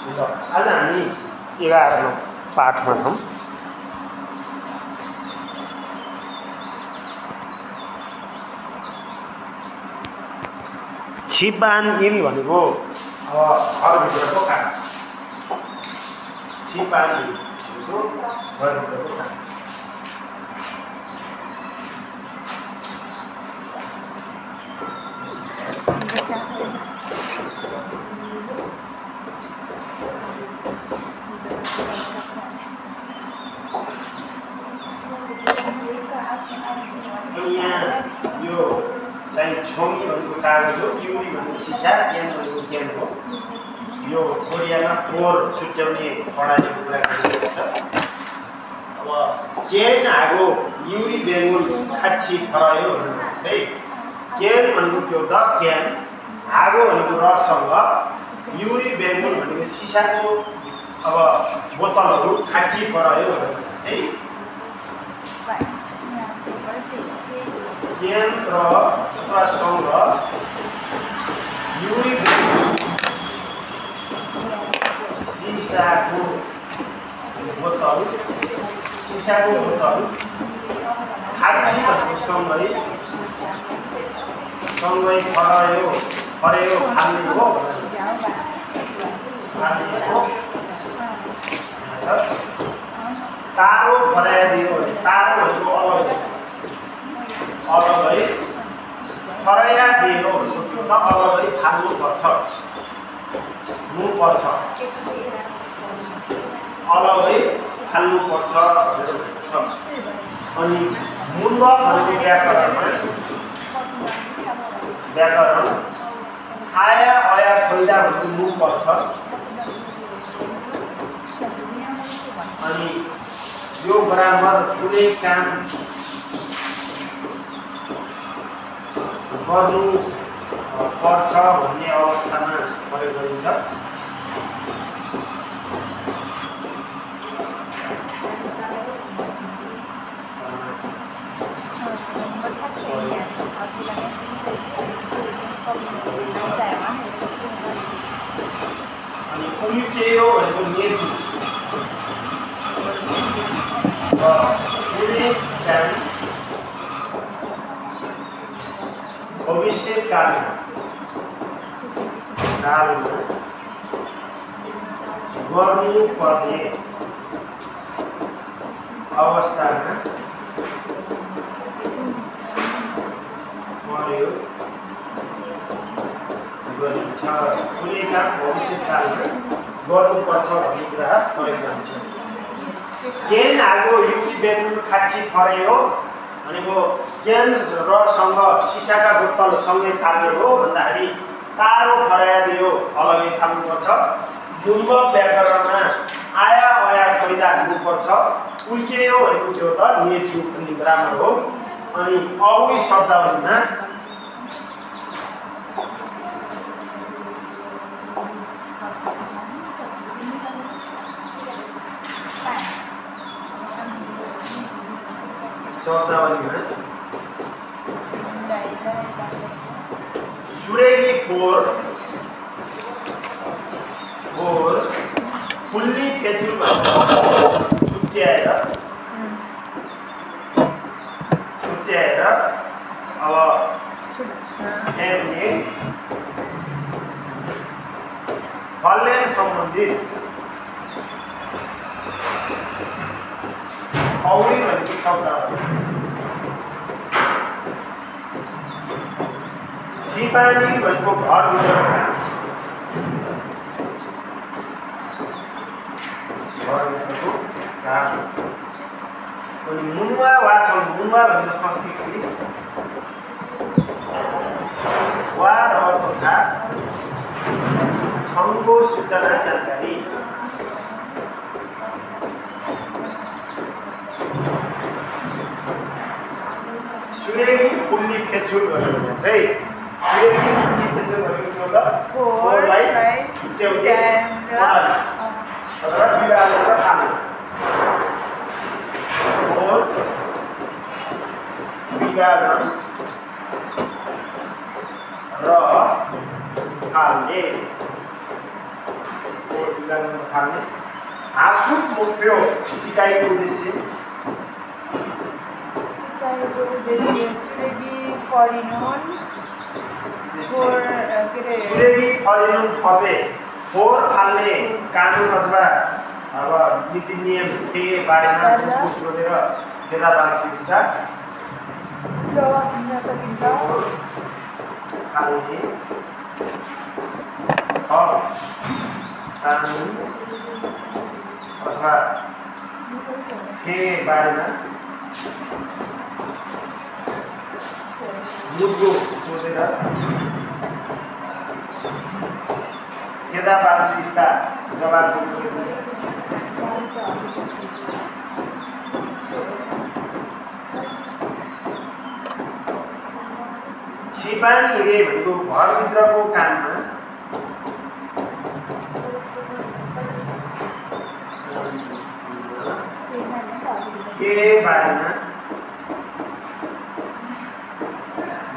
आज हामी 11 नौ पाठमा छौँ। छिपानइल भनेको घरभित्रको काम। छिपानइल भनेको घरभित्रको काम। अनि यहाँ यो चाहिँ छोमी भनेको कागज हो, युरी भनेको सिसा, क्यान भनेको क्यान हो। यो कोरियामा फोहोर छुट्याउने प्रणालीको कुरा गरिएको छ। अब क्यान आगो युरी बेङ्गुल खाची फरायो भनेको चाहिँ क्यान भनेको त्यो द क्यान, आगो भनेको रसँग, युरी बेङ्गुल भनेको सिसाको अब बोतलहरू खाची फरायो भनेको चाहिँ क्यान र सँग युरी सिसाको बोतल खाची भनेको सँगै फरायो फाल्ने हो। तारो फराइदियो भने तारो भनेको अलगै फराया दियो भनेको त्यो त अलगै फाल्नुपर्छ, अलगै फाल्नुपर्छ भनेर भनेको छ। अनि मूल भनेको व्याकरण आया अया खोइदा भनेको मूल पर्छ। अनि यो बराबर कुनै काम गर्नु पर्छ भन्ने अवस्थामा प्रयोग गरिन्छ। अनि उल्केयो भनेको नेछु, भविष्यकालमा गर्नुपर्ने अवस्थामा प्रयोग गरिन्छ। कुनै काम भविष्यकालमा गर्नुपर्छ भन्ने कुरा प्रयोग गरिन्छ। क्यान आगो युसी बेङ्गुल खाची फरायो भनेको क्यान रसँग सिसाका बोतल सँगै फाल्ने हो भन्दाखेरि तारो फराइदियो अलगै फाल्नुपर्छ। दुम्ब व्याकरणमा आया अया खोइदा हुनुपर्छ। उल्कियो भनेको त्यो त नेछु भन्ने ग्रामर हो। अनि औई शब्दावलीमा सुरेगी फोर फुल्ली फेसुल छुट्याएर अब हेर्ने फलले सम्बन्धित औरी भनेको शब्द छिपानी भनेको घरभित्रको काम। अनि मुनुवा वा छ, मुनुवा भनेको संस्कृति वा र तथा छङ्गो सूचना जानकारी। सुरेगी पुल्ली फेसुल भनेको चाहिँ सुरेगी पुल्ली फेसुल भनेको त्यो त फोहोरलाई छुट्याउने अथवा विभाजन र फाल्ने। फोहोर विभाजन र फाल्ने। कुरा गर्न थाल्ने हाँसुक मुख्य सिकाइको उद्देश्य सुरेगी फरिनुन फबे फोहोर फाल्ने कानुन अथवा अब नीति नियम के बारेमा सोधेर फेला पार्न जवाब दिन सकिन्छ फाल्ने कानुन अथवा के बारेमा मुद्दो सोधेर फेला पार्न जवाब दिन सकिन्छ छिपानी रे भनेको घरभित्रको काममा के बारेमा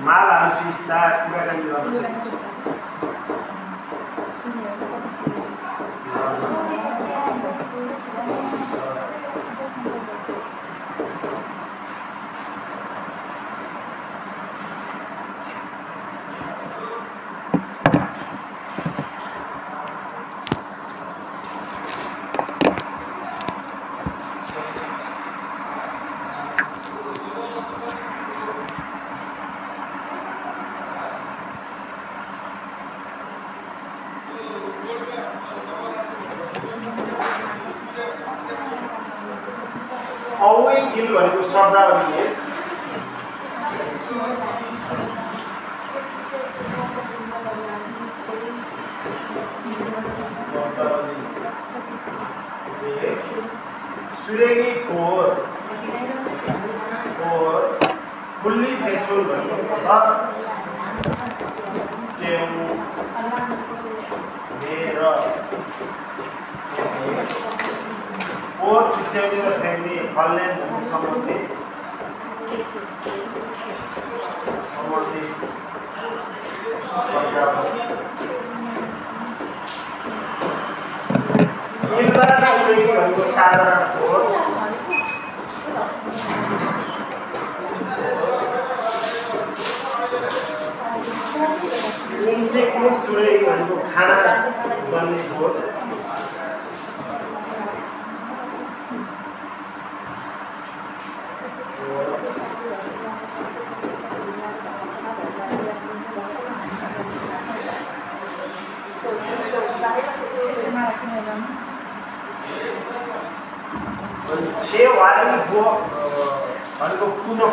मालहालुसिस्ता कुराकानी गर्न सकिन्छ औवे इल भनेको शब्दावली हो सुरेगी फोहोर फुल्ली फेछोल भनेको मतलब फोहोर छुट्याउने र फ्याँक्ने फल्ने सम्बन्धित भनेको साधारण फोहोर सुरेगी भनेको खाना जन्ने फोहोर छे वाली वो भनेको पुनः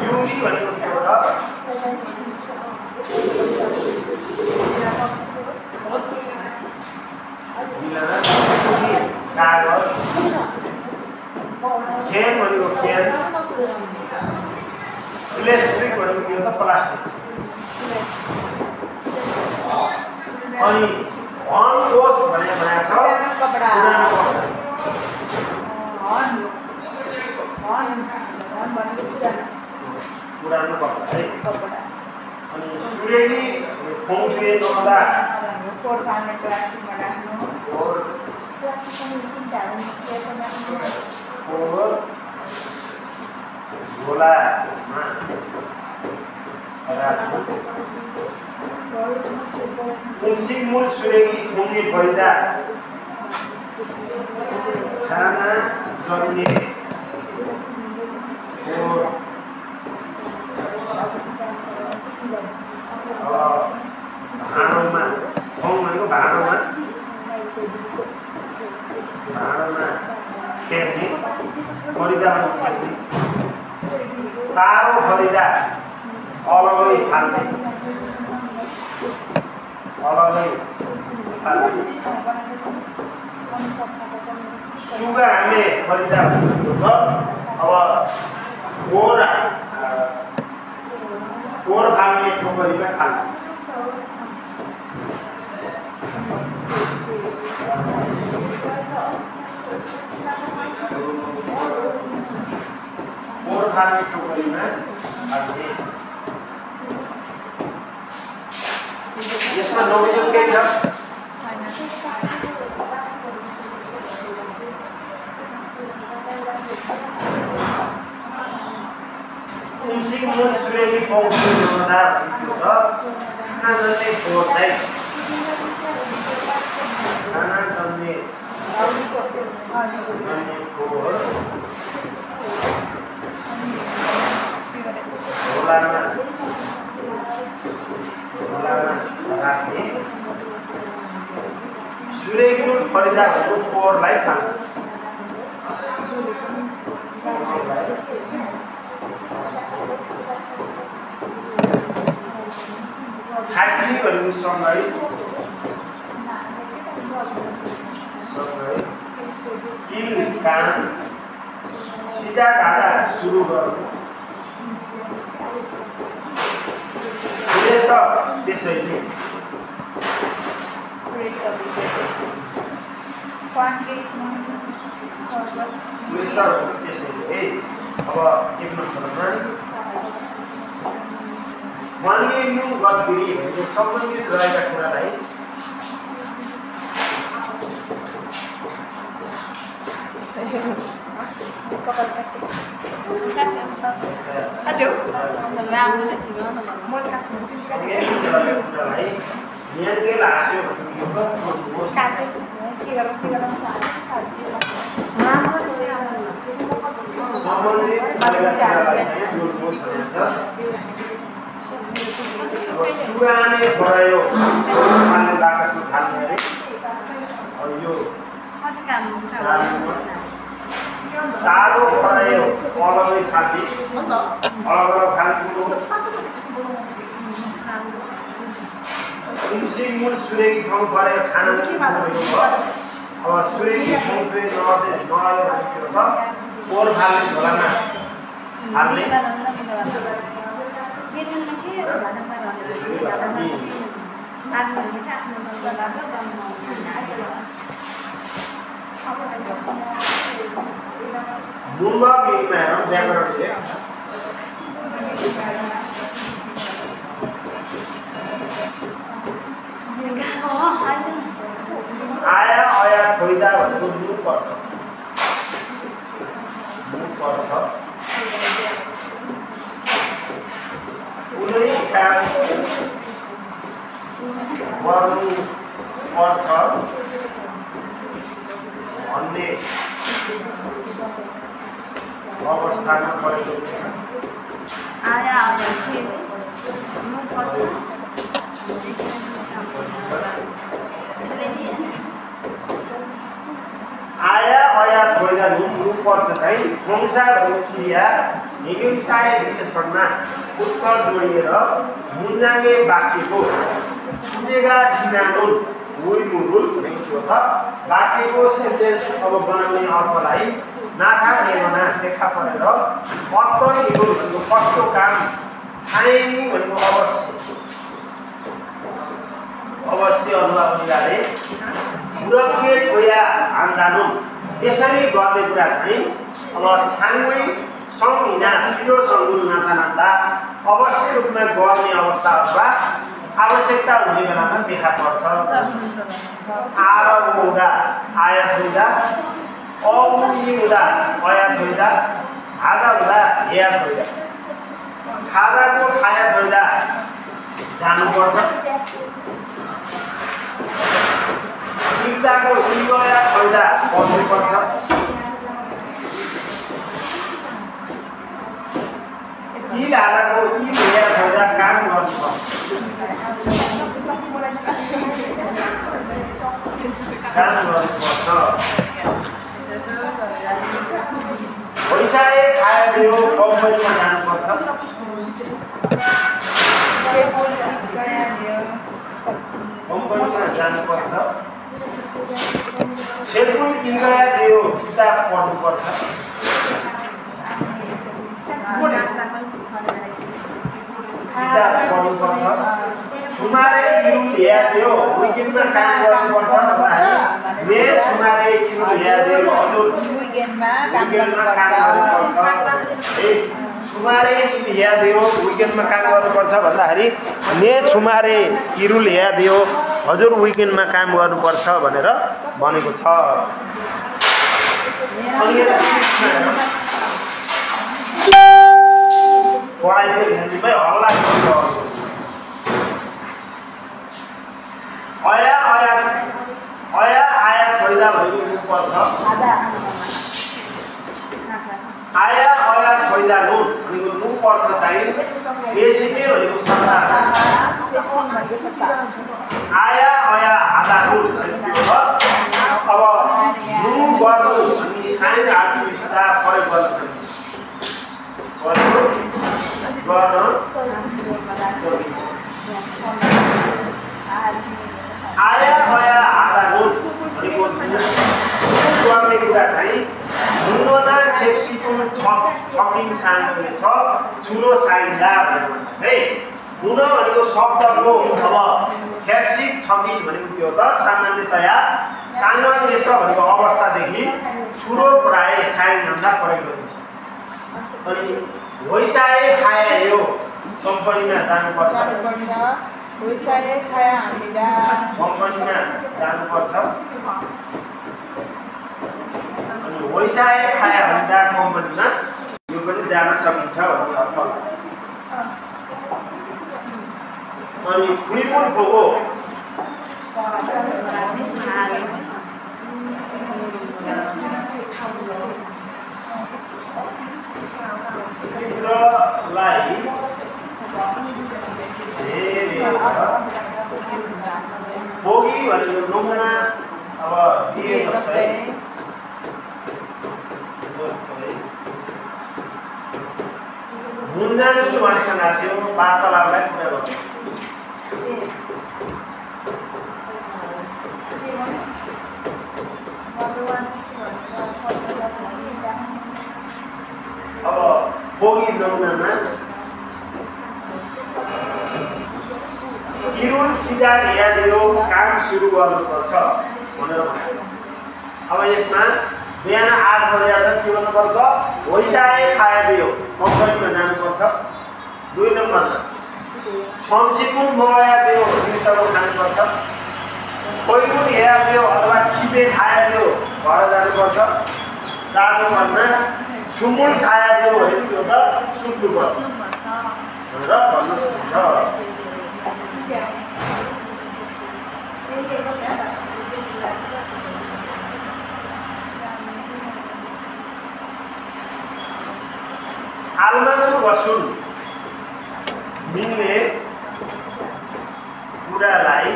युरी भनेको के हो र कागज खेन भनेको खेन प्लास्टिक भनेको के हो त प्लास्टिक अनि हनकोस भनेको बनाएको छ कपडा पुरानो कपडा अनि सुरेगी फोङ्के नहुँदा फोहोर फाल्ने प्लास्टिकमा राख्नु फोहोर झोलामा मूल सुरेगी फोङ्के भरिदा खाना जन्ने फोहोर भाँडोमा फोङ भनेको भाँडोमा फ्याँक्ने फरिदा भनेको फ्याँक्ने तारो फरिदा अलगै फाल्ने सुगा हामी फरिदा भनेको अब फोहोर फाल्ने टोकरीमा खाल्ने पोहोर फाल्ने टोकरीमा हाल्ने। यसमा नौलो के छ? उम्सी मुन सुरेली पौसी नमदा भन्थ्यो त खाना जन्ने फोर्दै खाना जन्ने फोर झोलामा राख्ने सुरेली फरिदा भएको फोहोरलाई खानु। खाची भन्नु सँगै किल कान सिधा ढाडा सुरु गर्नु। त्यसैले त्यसैले अब एक नम्बरमा वाङ्गेनु गतिरी भन्ने सम्बन्धित रहेका कुरालाई यहाँले लाग्छ सुगाने परायो मान्ने बाकसमा खाल्ने अरे यो तारो परायो अलगै खाल्ने अलग खाल्ने उम्सी मूल सुरेगी ठाउँ परेर खाना अब सुरेगी ठाउँ चाहिँ नआयो भनेको त पोहोर फाल्ने झोलामा हाल्ने मुम्बा मिलमा हेरौँ व्याकरणले आया अया खोइदा भनेको मुख पर्छ कुनै काम गर्नु पर्छ भन्ने अवस्थामा परेको छ। आया आया अया थोइदा हुनु पर्छ चाहिँ वंशा भन्ने क्रिया निगमसाय विशेषणमा उत्तर जोडिएर मुन्जाङ्गे वाक्यको छुजेगा छिनानुन मुइमुरुल भनेको थियो त वाक्यको सेन्टेन्स अब बनाउने अर्थलाई नाथा नेमना देखा परेर अत्तर निगुल भनेको कस्तो काम थाइनी भनेको अवश्य अथवा अनिवार्य बुरके ठोया आन्दानु यसरी गर्ने कुरा चाहिँ अब थाङ्गुई संहिना पिरो सङ्गुल नाता नाता अवश्य रूपमा गर्ने अवस्था अथवा आवश्यकता हुने बेलामा देखा पर्छ। आर हुँदा आया हुँदा अउई हुँदा अया हुँदा हादा हुँदा या हुँदा खादाको खाया हुँदा जानुपर्छ। इक्दाको इगया हुँदा पढ्नुपर्छ। इल हादाको इ या हुँदा काम गर्नुपर्छ। काम गर्नुपर्छ। पैसाले खाए दियो कम्पनीमा जानुपर्छ। कम्पनीमा जानुपर्छ। छेपुल इगया दियो किताब पढ्नुपर्छ। किताब पढ्नुपर्छ। सुमारे इरु ल्या दियो विकिनमा काम गर्नुपर्छ भन्दाखेरि ल्याइदियो हजुर विकेन्डमा काम विकेन्डमा काम गर्नुपर्छ गर्नुपर्छ ए छुमारे ल्याइदियो विकेन्डमा काम गर्नुपर्छ भन्दाखेरि ने छुमारे इरु ल्याइदियो हजुर विकेन्डमा काम गर्नुपर्छ भनेर भनेको छ अनि पढाइले ध्यानमै हल्ला गर्नु अया अया अया आया फैदा भनेको पर्छ आया अया फैदा नु भनेको नु पर्छ चाहिँ एसिने भनेको सत्ता आया अया आधा नु भनेको अब नु गर्नु अनि साइन आर्सविस्ता प्रयोग गर्न सकिन्छ गर्न सकिन्छ आया अया आधा नु भनेको गर्ने कुरा चाहिँ हुन्ना खेक्सीको छकिङ सानो छ चुरो साइन्दा भनेको चाहिँ हुन भनेको शब्दको अब खेक्सिक छकिङ भनेको के हो त सामान्यतया सामान्य छ भनेको अवस्थादेखि चुरो प्राय साइनभन्दा प्रयोग गरिन्छ अनि होइसाए खाया यो कम्पनीमा जानुपर्छ होइसाए खाया हामीदा कम्पनीमा जानुपर्छ अनि होइसाए खाया भन्दा कम्पनीमा यो पनि जान सकिन्छ भन्ने अर्थ अनि खुइपुन फोगो चित्रलाई बोगी भनेको नमुना अब दिए जस्तै मुन्जानी मानिससँग आस्यो वार्तालापलाई पुरा गर्नु अब बोगी नमुनामा किरुल सिधा ल्याइदियो काम सुरु गर्नुपर्छ भनेर भनेको छ अब यसमा बिहान 8 बजे आएर के गर्नुपर्छ होइसाए खाइदियो कम्पनीमा जानुपर्छ 2 नम्बरमा छम्सीकुन मगाया दियो दिउँसोको खानुपर्छ कोइकुन हेरिदियो अथवा छिपे खाइदियो घर जानुपर्छ 4 नम्बरमा सुमुन छाया दियो भने त्यो त सुत्नुपर्छ भनेर भन्न सकिन्छ आलमानन वसुल मिल्ने कुरालाई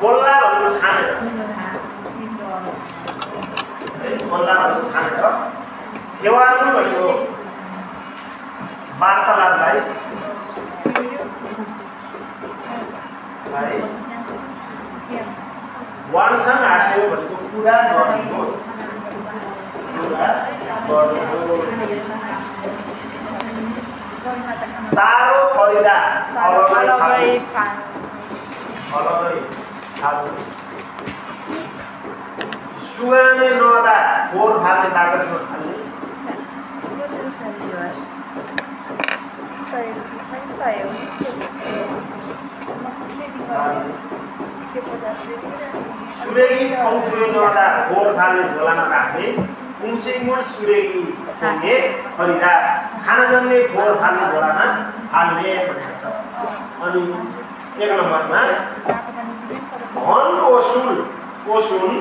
बोल्ला भनेको छानेर बोल्ला भनेको छानेर देवानु भनेको वार्तालापलाई वानसन आशय भनेको कुरा गर्नु तारो खरिदा अलगै सुगामे नदा फोर फाल्ने कागजमा फाल्ने सुरेगी औथ्यो नदा फोर फाल्ने झोलामा राख्ने कुमसिङमुन सुरेगी सँगे खरिदा खाना जन्ने फोर फाल्ने झोलामा हाल्ने भनेको छ अनि 1 नम्बरमा धन ओसुन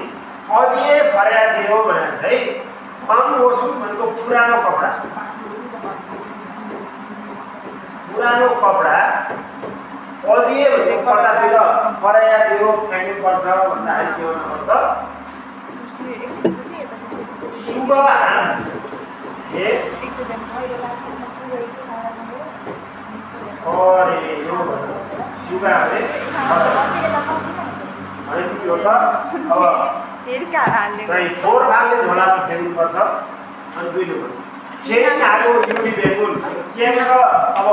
अघिए फर्या दियो भनेर चाहिँ धन ओसुल भनेको पुरानो कपडा अघिए भनेको कतातिर फर्या दियो फ्याँक्नुपर्छ भन्दाखेरि के भन्नुपर्छ शुभ हाम अरे यो शुभ हामे अनि त्यो त अब चाहिँ फोर भागले झोलामा फ्याँक्नुपर्छ अनि 2 नम्बर खेन आगो युरी बेगुन केन्द्र अब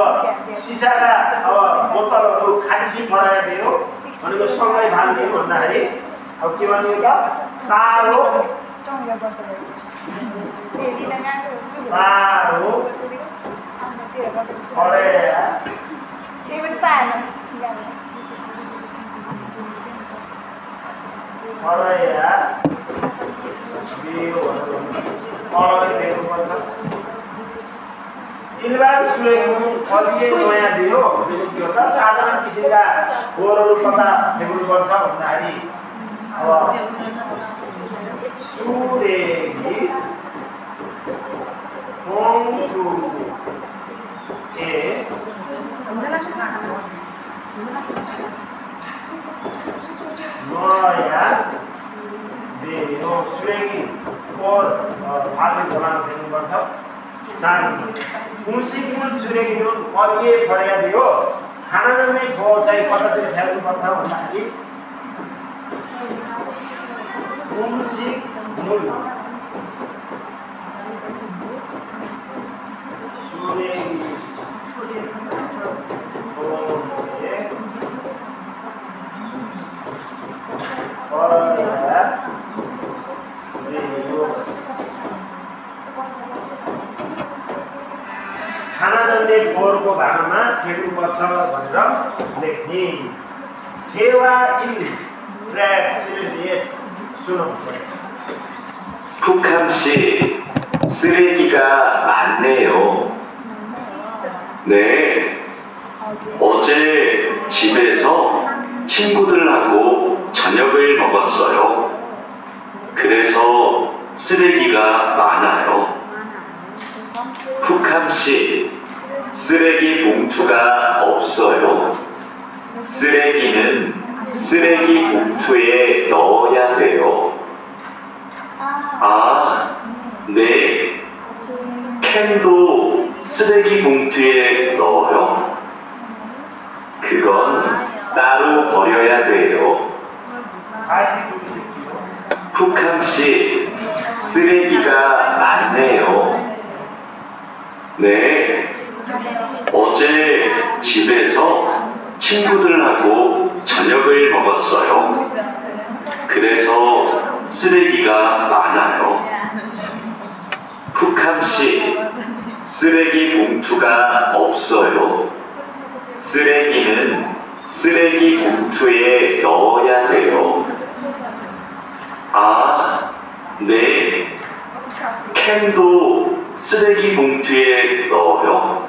सिसाका अब बोतलहरू खाँची फराया दियो भनेको सँगै भाल्दियो भन्दाखेरि अब के भन्यो त तारो तारो फरेया फरेया दियो अलगै देख्नुपर्छ इलबार सुरेको छलिए नयाँ दियो त्यो त साधारण किसिमका फोहोरहरू कता देख्नुपर्छ भन्दाखेरि अब सुरेगी पोंटु ए नयाँ दियो सुरेगी और फाल्ने बोलाउन देख्नुपर्छ कुन सुरेगी नुन अलिए फरेया दियो खाना नम्ने भो चाहिँ कतातिर फ्याल्नुपर्छ भन्दाखेरि कुमसी मूल सुरेगी फरेया दियो खाना जन्ने फोहोरको भाँडामा फ्याँक्नुपर्छ भनेर लेख्ने थेवा इन ट्र्याक सिलेट सुनौ 쿡함씨 쓰레기가 많네요. 네, 어제 집에서 친구들하고 저녁을 먹었어요. 그래서 쓰레기가 많아요. 쿡함씨 쓰레기 봉투가 없어요. 쓰레기는 쓰레기 봉투에 넣어야 돼요. 아, 네. 캔도 쓰레기 봉투에 넣어요. 그건 따로 버려야 돼요. 다시 부르십시오. 쿡함씨 쓰레기가 많네요. 네. 어제 집에서 친구들하고 저녁을 먹었어요. 그래서 쓰레기가 많아요. 쿡함씨 쓰레기 봉투가 없어요. 쓰레기는 쓰레기 봉투에 넣어야 돼요. 아, 네. 캔도 쓰레기 봉투에 넣어요.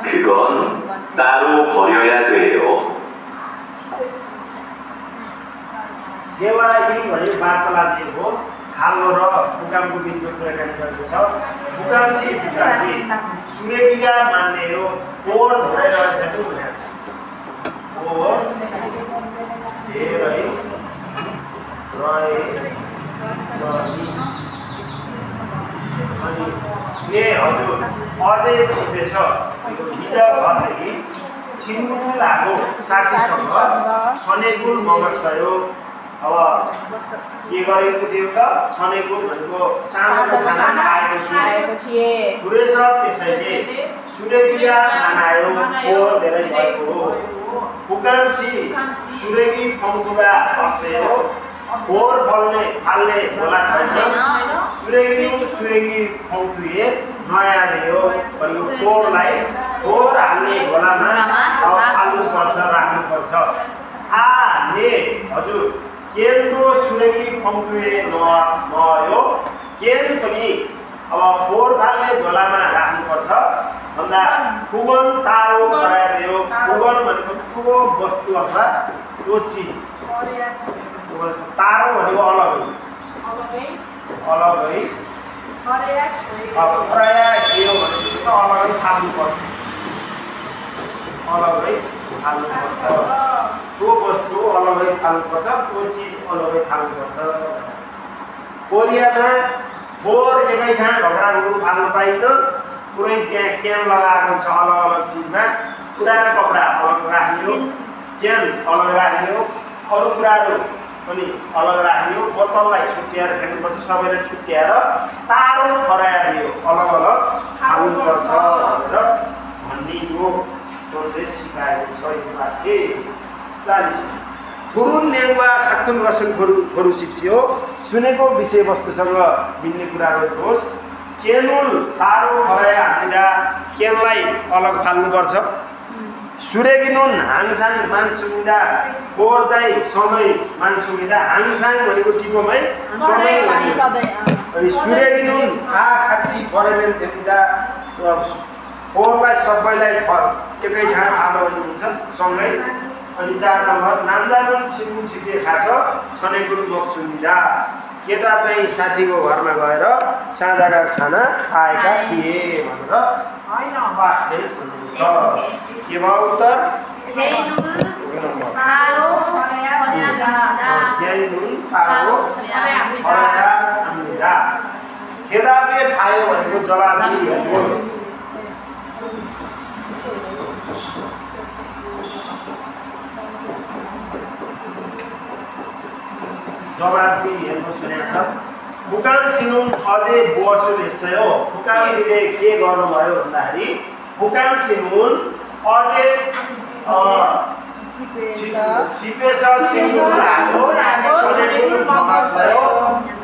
그건 따로 버려야 돼요. देवा यी भने वार्तालाप दिएको खाल्लो र फुकामको बिचको कुराकानी गरेको छ। फुकामसी फुकामजी सुरेगिगा मान्ने हो पोर धेरै रहेछ त्यो भनेको छ। पोर धेरै रहेछ अनि ने हजुर अझै छिपेछ हिजो घरदेखि छिन्गुल आएको साथीसँग छनेगुल मगसयो। अब के गरेको थियो त छनेगुल भनेको सानो खाना खाएको थिए पुरै सब त्यसैले सुरेगिगा मानायो पोर धेरै भएको हो। फुकामसी सुरेगी फङ्सुगा अक्सेयो पोर फाल्ने झोला छैन। सुरेगी फङ्सुए नयाँ दियो भनेको पोरलाई पोर हाल्ने झोलामा फाल्नुपर्छ राख्नुपर्छ। आ ने हजुर केनको सुरेगी फङ्सुए नयो केन पनि अब पोर फाल्ने झोलामा राख्नुपर्छ भन्दा पुगन तारो गराइदियो। पुगन भनेको त्यो वस्तु अथवा त्यो चिज तारो भनेको अलगै अब प्रया दियो भनेको अलगै फाल्नुपर्छ त्यो वस्तु अलगै फाल्नुपर्छ त्यो चिज अलगै फाल्नुपर्छ। कोरियामा फोहोर एकै ठाउँ ढोक्राहरू फाल्नु पाइन्न। पुरै त्यहाँ क्यान लगाएको छ अलग अलग चिजमा। पुरानो कपडा अलग राख्यो क्यान अलग राख्यो अरू कुराहरू पनि अलग राख्यो। बोतललाई छुट्याएर फ्याँक्नुपर्छ सबैलाई छुट्याएर तारो फराइदियो अलग अलग फाल्नुपर्छ भनेर भन्ने यो सन्देश सिकाएको छ यो पाठले 40 थुरुन नेङ्वा खातुन गर्छन् गरु सिप्सियो सुनेको विषयवस्तुसँग मिल्ने कुरा गर्नुहोस् केनुल तारो भया हामीरा केनलाई अलग फाल्नुपर्छ सुरेगिनुन हाङसाङ मानसुमिदा कोर चाहिँ समय मानसुमिदा हाङसाङ भनेको टिपोमै समय अनि सुरेगिनुन खा खाची फरेमेन थेपिदा कोरलाई सबैलाई एकै ठाउँ फालो हुन्छ सँगै अनि 4 नम्बर नामजानुन छिमुन छिटे खाछ छनेगुन बक्सुमिदा केटा चाहिँ साथीको घरमा गएर साँझका खाना खाएका थिए भनेर हैन वाक्य सुन्नुहुन्छ के भयो उत्तर केनुल तारो भया खेदापे खायो भनेको जवाब दिइहाल्नुहोस् जवाब दिइहाल्नुहोस् भनेको छ फुकाम सिनुम अझै बसु निश्चय हो फुकामले के गर्नुभयो भन्दाखेरि फुकाम सिनुन अझै छिपेछ चिमुन रागो छोडेको ममासयो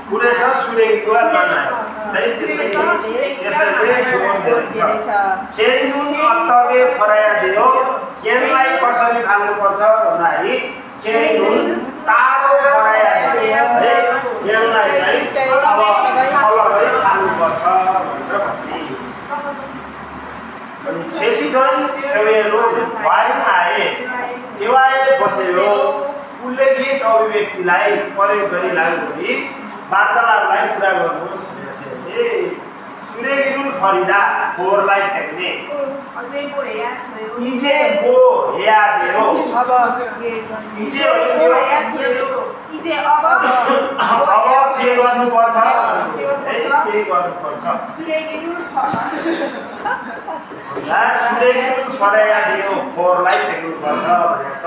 पुरेछ सुरेको बनायो है त्यसैले केनुन अत्तगे फराया दियो केनलाई कसरी फाल्नुपर्छ भन्दाखेरि केनुन तारो फराया दियो है केनलाई चाहिँ अब अलगै फाल्नुपर्छ भनेर भन्ने अनि छेसी जन एवेलो वारीमा आए देवाए बसेको उल्लेखित अभिव्यक्तिलाई प्रयोग गरी लागू गरी वार्तालापलाई पुरा गर्नुहोस् भनेर चाहिँ सुरेगिरुल खरिदा फोरलाई फ्याक्ने अझै पो हेया इजे बो हेया देयो अब के इजे अब के गर्नुपर्छ के गर्नुपर्छ सुरेगिरुल छराया दियो फोरलाई फ्याक्नुपर्छ भनेर छ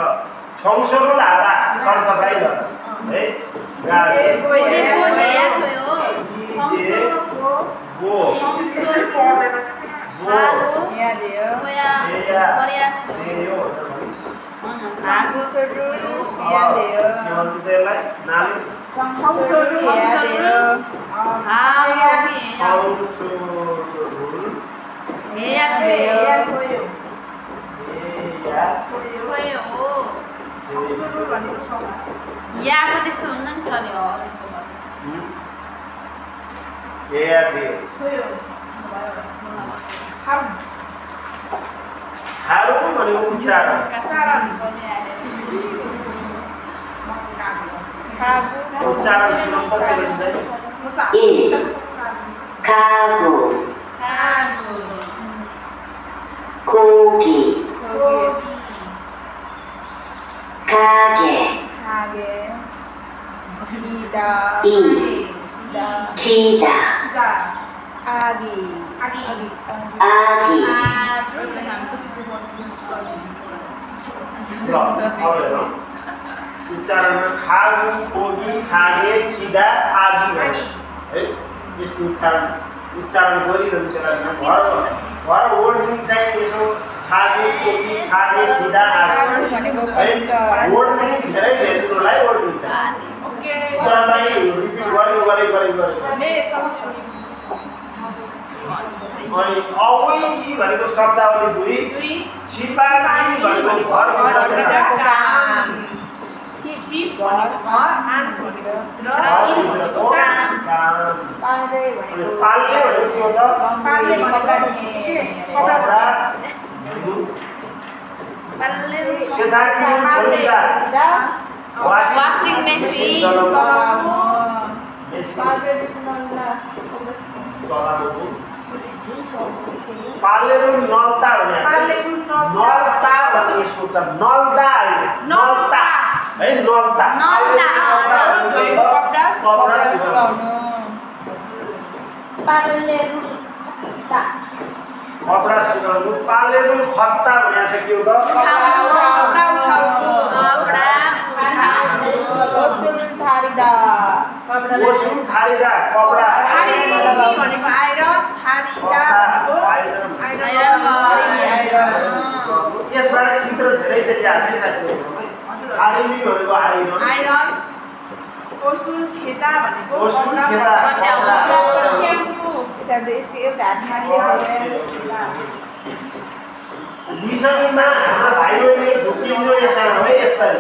छौसरो लादा सरसफाइ गर्छ है इजे पो हेया थियो वो या दियो देयो छौसरो या दियो छौसरो या दियो हेया दियो या पनि सुन्न नि छ नि हो यस्तो हारो भनेको उच्चारण खागु उच्चारण सुन्नु त सिकिँदैन खागु 고기 가게 가게 기다 기다 아기 उच्चारणमा खागु खोगी खागे खिदा आगी है यस्तो उच्चारण गरिरहनु बेलामा घर वर्ड मिनिङ चाहिँ यसो खागु खोगी खागे खिदा आगी भनेको है वर्ड मिनिङ धेरै दिनुलाई वर्ड मिनिङ ओके उच्चारणलाई रिपिट गरे अनि अवैधी भनेको शब्दावली 2 छिपाकी भनेको घरभित्रको काम पाल्ने भनेको वाशिङ मेसिन पालेरु नल्ता भने नल्ता भन्ने यसको त नल्दा है नल्ता कपडा सुकाउनु पालेरु खत्ता भने चाहिँ के हो त ओसुल थारिदा कपडा भनेको आएर यसबाट चित्र धेरै चाहिँ आउँछ साथीहरुलाई आरएमबी भनेको आइरन आइरन ओसुल खेदा भनेको ओसुल खेदा त्यहाँबाट यसको एउटा हातमा लिसनिङमा हाम्रो भाइ बहिनी झुकिन्छ यसमा है यस्तै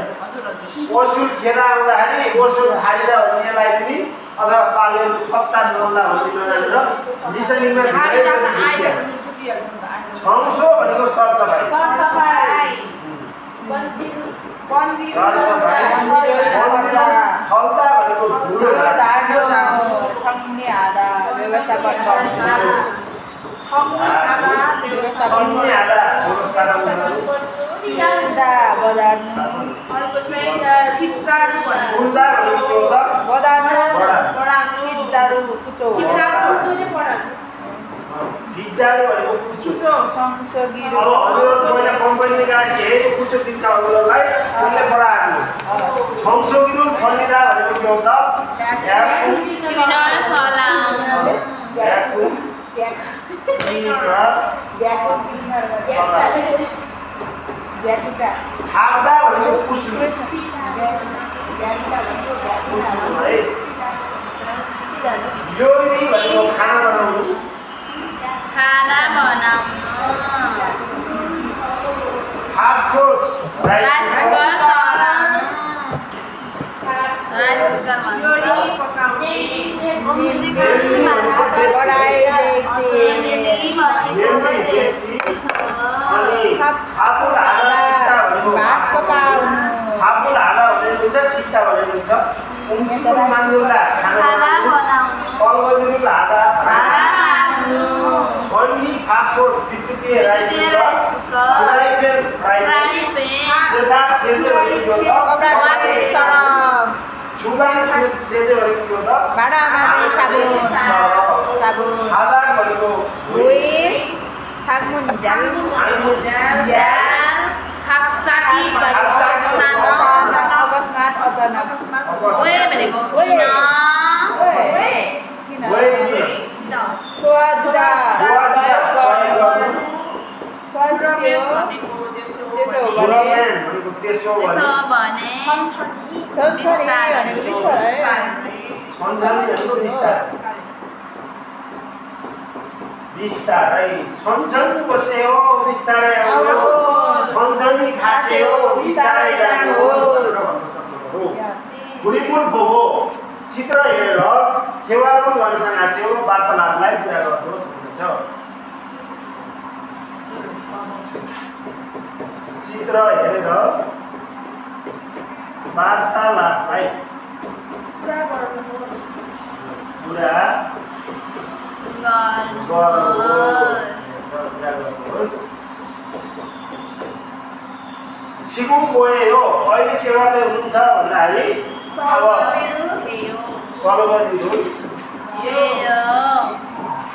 ओसुल खेदा आउँदाखेरि ओसुल थालिदा भने यसलाई दिने अथवा पाले खत्ता नल्ला भन्ने नजानेर लिसनिङमा छम्सो भनेको सरसफाइ थल्ता भनेको धुलो छङ्ने आधा व्यवस्थापन गर्नु छन्ने आधा व्यवस्थापन गर्नु सिधा बजार्नु सुन्दा भनेको त बजार्नु बडा पिज्जारु कुचो भिजारु भनेको कुचो छङ्सगिरु अब हजुर पहिला कम्पनीले गासी हे कुचो दिन्छ हजुरलाई उनले बढाएको छम्सोगिरु फल्लिदा भनेको के हो त खाप्दा भनेको पुस्नु है योरी भनेको खाना बनाउनु हाफसो राइस बढाइ डेक्ची अनि फापुल हाल्दा भात पकाउनु फापुल हाल्दा भनेको हुन्छ छिट्टा भनेको हुन्छ उम्सीको मान्दुला खाना बनाउनु सलगजुल हाल्दा छन्नी फाप्सो विद्युतीय राइस कुकर फ्राई प्यान सेदा सेदे भनेको त कपडा धुने सरफ छुबाङ सेदे भनेको त भाँडा मार्ने साबुन आधा भनेको भुइ छाङ्मुन झ्याल अकस्मात अचानक खोवा जुदा त्यसो भने छन्छनी भनेको बिस्तारै छन्छन बसे हो बिस्तारै आउनु छन्छनी खासे हो बिस्तारै जानु हो भुरिपुर भोगो चित्र हेरेर खेवारो गर्नसँग आछ्यो वार्तालापलाई पुरा गर्नुहोस् भन्नुहुन्छ चित्र हेरेर वार्तालापलाई पुरा छिगुङ गए हो अहिले के गर्दै हुनुहुन्छ भन्दाखेरि अब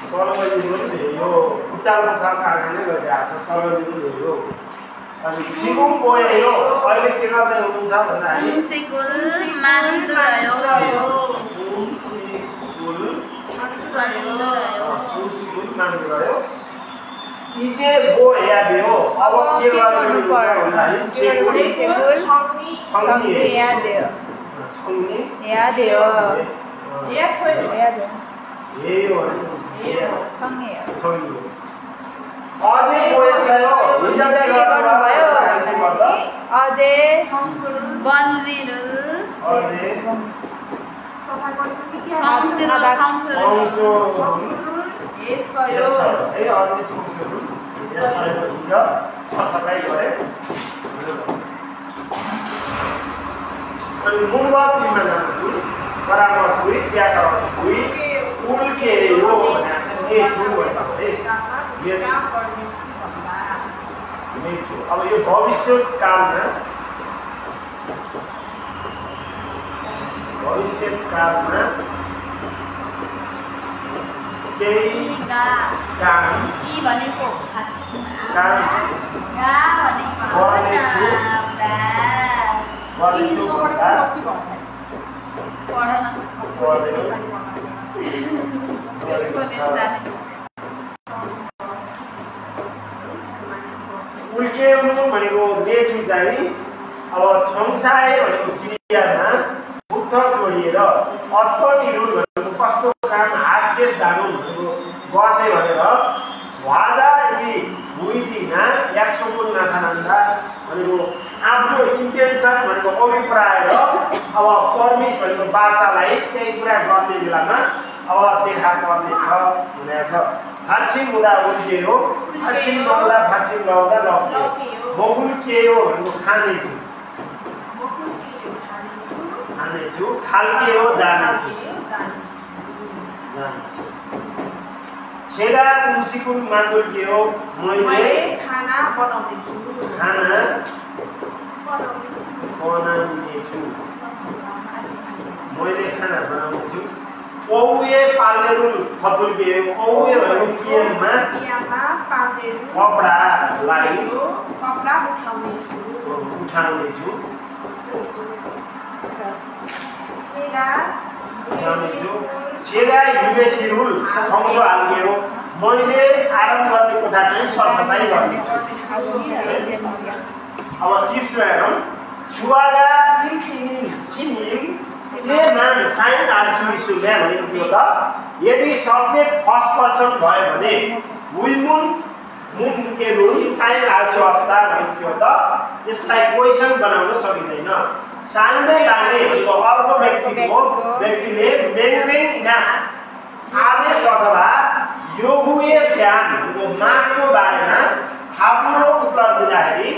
सलगजीहरू यो उचाल्न छ कारखाना गरिरहेको छ सलगजीहरू हेऱ्यो अनि छिगुङ गए हो अहिले के गर्दै हुनुहुन्छ भन्दाखेरि मान्नुभयो इजे बो यादे हो अब के गर्नु पर्छ भन्दाखेरि छङ्नी याद हो अझै वयस्साय हो हिजो के गर्नुभयो अझै सरसफाइ गरे अनि मुलबाद निम्न बराबर हुई व्याकरण हुई उल के हो भने छु भनेको है ये छु अब यो भविष्य कालमा केही काम भनेको गर्नेछु भन्दा उल्के भनेको नेछु चाहिँ अब थङसाए भनेको क्रियामा मुक्त जोडिएर अत्तनिरुल भनेको कस्तो काम हास्के दानु भनेको गर्ने भनेर वादा यदि बुइजिना याक्सोकुन नाथानन्दा भनेको आफ्नो इन्टेन्सन भनेको अभिप्राय र अब परमिस भनेको बाचालाई केही कुरा गर्ने बेलामा अब देखा पर्ने छ भनेको छ। फाछिम हुँदा उल्कियो, फाछिम नहुँदा फाछिम लगाउँदा लग्यो, मगुल केयो भनेको खानेछु, खानेछु, खाल्केयो जानेछु, जानेछु। छेदा कुम्सिकुन मान्दुल्कियो मैले खाना बनाउँदैछु, खाना बनाउनेछु, मैले खाना बनाउनेछु। औए पालेरुल फतुल्कियो, औए भनेको पिएममा कपडालाई कपडा उठाउनेछु, उठाउनेछु, छेदा युगेसिरुल छङ्सो हाल्कियो मैले आराम गर्ने कोठा चाहिँ सरसफाइ गर्नेछु। अब टिप्समा हेरौँ। छुवागा इन्किनिङ सिनिङ मान साइन आर्सुइसुल्या भनेको के हो त? यदि सब्जेक्ट फर्स्ट पर्सन भयो भने विमुन मुन एरुल साइन आर्सु अवस्था भनेको के हो त? यसलाई क्वेशन बनाउन सकिँदैन। सान्दै लाने भनेको अर्को व्यक्तिले मेङ्ग्रेङ इना आदेश अथवा योगुए ध्यान भनेको मागको बारेमा थापुरो उत्तर दिँदाखेरि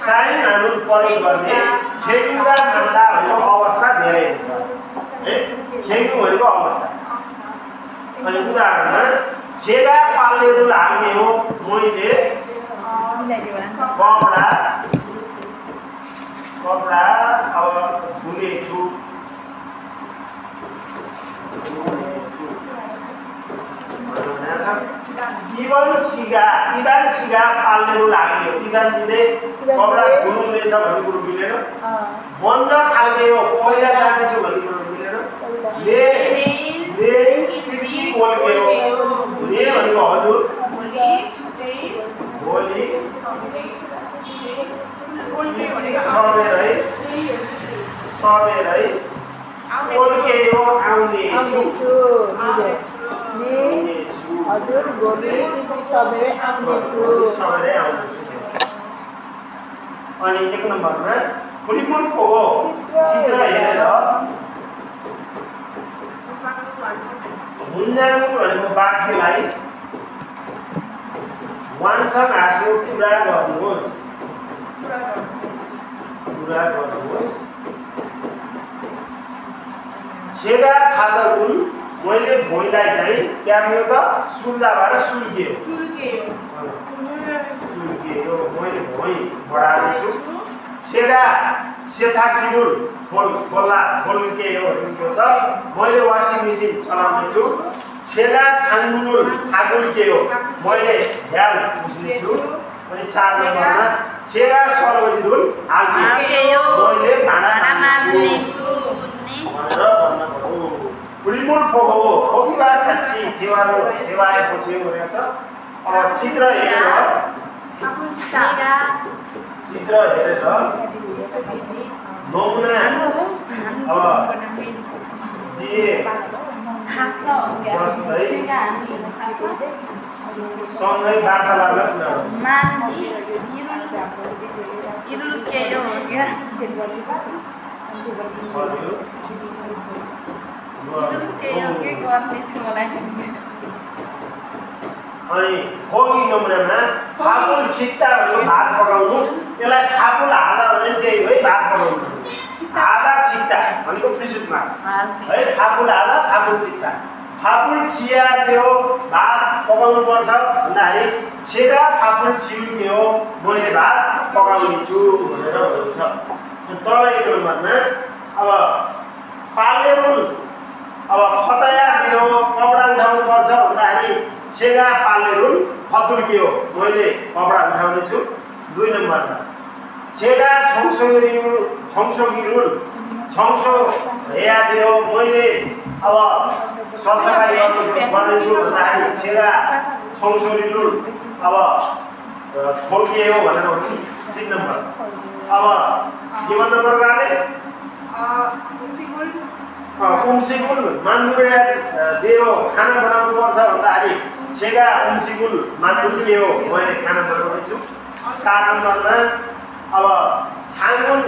साइन आनुन प्रयोग गर्ने खेगुगा भन्दा भनेको अवस्था धेरै हुन्छ है। खेगु भनेको अवस्था। अनि उदाहरणमा छेगा पालेरुल हाल्ने हो मैले कपडा अब धुनेछु, इवन सिगा पाल्नेरुल हाल्ने हो। इवानजीले कपडा धुनुहुनेछ भन्ने कुरो मिलेन। बन्द खाल्ने हो पहिला जानेछु भन्ने कुरो मिलेन। ले इच्छी बोल्ने हो। ले भनेको हजुर, भोलि सबेरै बोल्के हो आउनेछु, हजुर भोलि सबेरै आउनेछु। अनि एक नम्बरमा खुरिमुन पोगो चित्र हेरेर मुन्जाङ भनेको वाक्यलाई वानसँग हाँसो पुरा गर्नुहोस्। छेगा फादरुल मैले भोइलाई चाहिँ क्या भयो त? सुल्दाबाट सुल्कियो, मैले भोइ बढाएछु। छेगा सेथाकिरुल थोल्के हो भनेको त मैले वासिङ मेसिन चलाउनेछु। छेगा छाङ्गुनुल ठाकुल्के हो मैले झ्याल पुस्नेछु। अनि 4 नम्बरमा छेगा सर्वजिरुल हाल्केयो मैले भाँडा माज्नेछु भनेर भन्न पर्यो। रिमोट फोगो फोगिबा खाची देवाएपछि भनेको छ। अब चित्र हेरेर नमुना अब दिए सँगै वार्तालापलाई अनि होगी नमुनामा फापुल छिट्टा भनेको भात पकाउनु। यसलाई फापुल हादा भने त्यही हो भात पकाउनु। आधा छिट्टा भनेको पिसुटमा है। फापुल आधा फापुल छिट्टा। फापुल छिया त्यो भात पकाउनु पर्छ भन्दाखेरि छेगा फापुल छिउके हो मैले भात पकाउनेछु भनेर भन्छ। तल एक नम्बरमा अब पालेरुल अब खतया दियो कपडा उठाउनु पर्छ भन्दाखेरि छेगा पालेरुल फतुल्कियो मैले कपडा उठाउनेछु। 2 नम्बरमा छेगा छङसोगिरुल छङसो हेया दियो मैले अब सरसफाइ गर्नेछु भन्दाखेरि छेगा छङसोरिरुल अब थोल्कियो भनेर 3 नम्बर। अब के भन्नु प्रकारले उम्सिगुल मान्दुरे देव खाना बनाउनु पर्छ भन्दाखेरि छेगा उम्सिगुल मान्दुर के हो मैले खाना बनाउँदैछु 4 नम्बरमा अब छाङ्गुल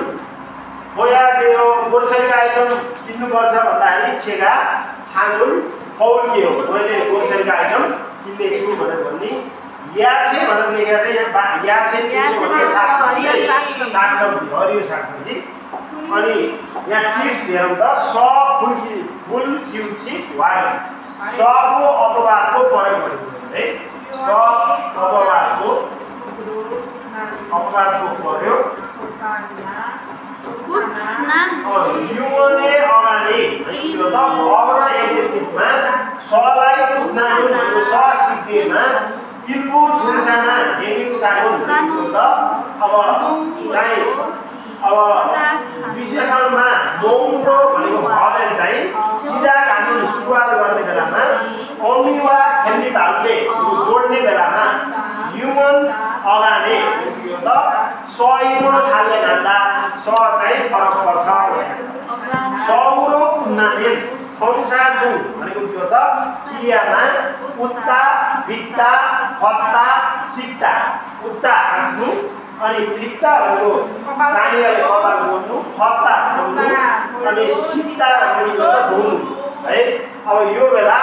खोया देव गोर्सरीको आइटम किन्नु पर्छ भन्दाखेरि छेगा छाङ्गुल फौल के हो मैले गोर्सरीको आइटम किन्ने छु भनेर भन्ने या छे भनेर लेखेको छ यहाँ या छे भनेर सागसब्जी हरियो सागसब्जी अनि यहाँ टिप्स हेरौँ त स फुल किउची वाइ सको अपवादको प्रयोग गरेको है स अपवादको प्रयोग युमले अगाडि यो त अब र एडजेक्टिभमा सलाई उन्नानु भनेको स सिद्धेमा इल्बु ठुलसाना हेमिङ सागुन त अब चाहिँ अब विशेषणमा मोम्रो भनेको भवेल चाहिँ सिधा कानुन सुरुवात गर्ने बेलामा अमिवा खेल्ने भागले जोड्ने बेलामा ह्युमन अगाडि यो त सहिरो थाल्ने भन्दा स चाहिँ फरक पर्छ सौरो उन्नानेन फंसाजु भनेको यो त क्रियामा उत्ता भित्ता फत्ता सिक्ता उत्ता हाँस्नु अनि भित्ता भनेको काइयाले कपाल बोल्नु फत्ता बोल्नु अनि सिक्ता भनेको यो त धुनु है अब यो बेला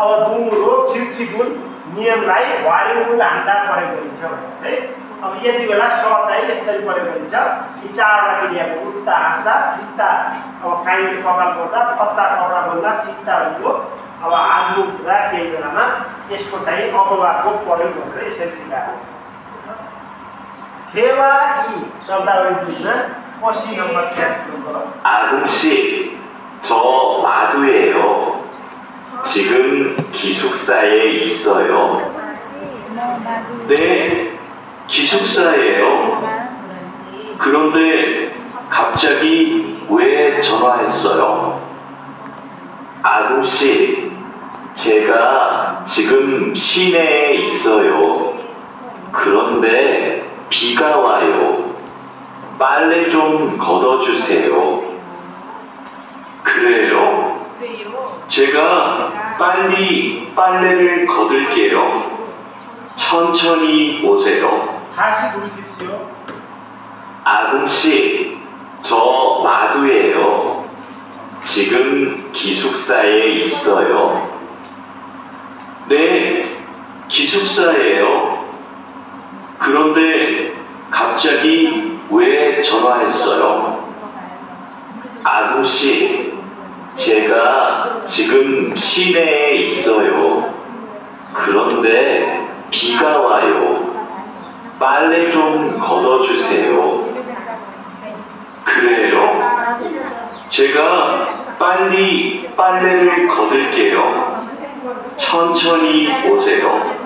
अब दुमुरो खिर्चिगुल नियमलाई वारिमुल हान्दा प्रयोग गरिन्छ भने चाहिँ अब यति बेला स चाहिँ यसरी प्रयोग गरिन्छ यी 4 क्रियाको उत्ता हाँस्दा भित्ता अब काइयाले कपाल बोल्दा फत्ता कपडा बोल्दा सिक्ता भनेको अब आग्नु हुँदा केही बेलामा यसको चाहिँ अपवादको प्रयोग गरेर यसरी सिकाएको थेवा 이 शब्दावली बुझ्न 80 नम्बर टेक्स्ट बुक 아궁씨, 저 마두예요. 지금 기숙사에 있어요. 네, 기숙사예요. 그런데 갑자기 왜 전화했어요? 아궁씨, 제가 지금 시내에 있어요. 그런데 비가 와요. 빨래 좀 걷어주세요. 그래요. 제가 빨리 빨래를 걷을게요. 천천히 오세요. 다시 부르십시오. 아궁씨, 저 마두예요. 지금 기숙사에 있어요. 네, 기숙사예요. 그런데 갑자기 왜 전화했어요? 아궁씨, 제가 지금 시내에 있어요. 그런데 비가 와요. 빨래 좀 걷어주세요. 그래요? 제가 빨리 빨래를 걷을게요. 천천히 오세요.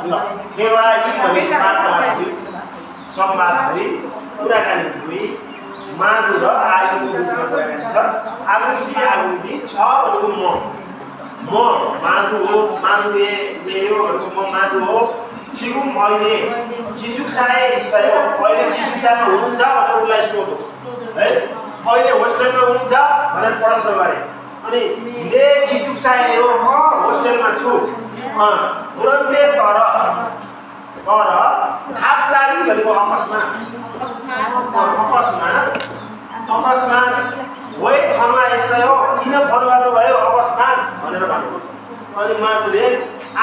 थेवा 이 भनेको मात्राहरू संवादभरि कुराकानी हुई मादु र आगुको बिचमा कुराकानी छ आगुसी आगुजी छ भनेको म मादु हो मादुए मेरो भनेको म मादु हो 지금 अहिले 기숙사에 있어요. अहिले 기숙사मा हुनुहुन्छ भनेर उलाई सोधो है अहिले होस्टेलमा हुनुहुन्छ भनेर प्रश्न गरे अनि ने 기숙사에 हो म होस्टेलमा छु तुरन्तै तर खापचारी भनेको अकस्मात वै छमा यसो किन फोन गर्नुभयो अकस्मात भनेर भन्नु अनि माधुले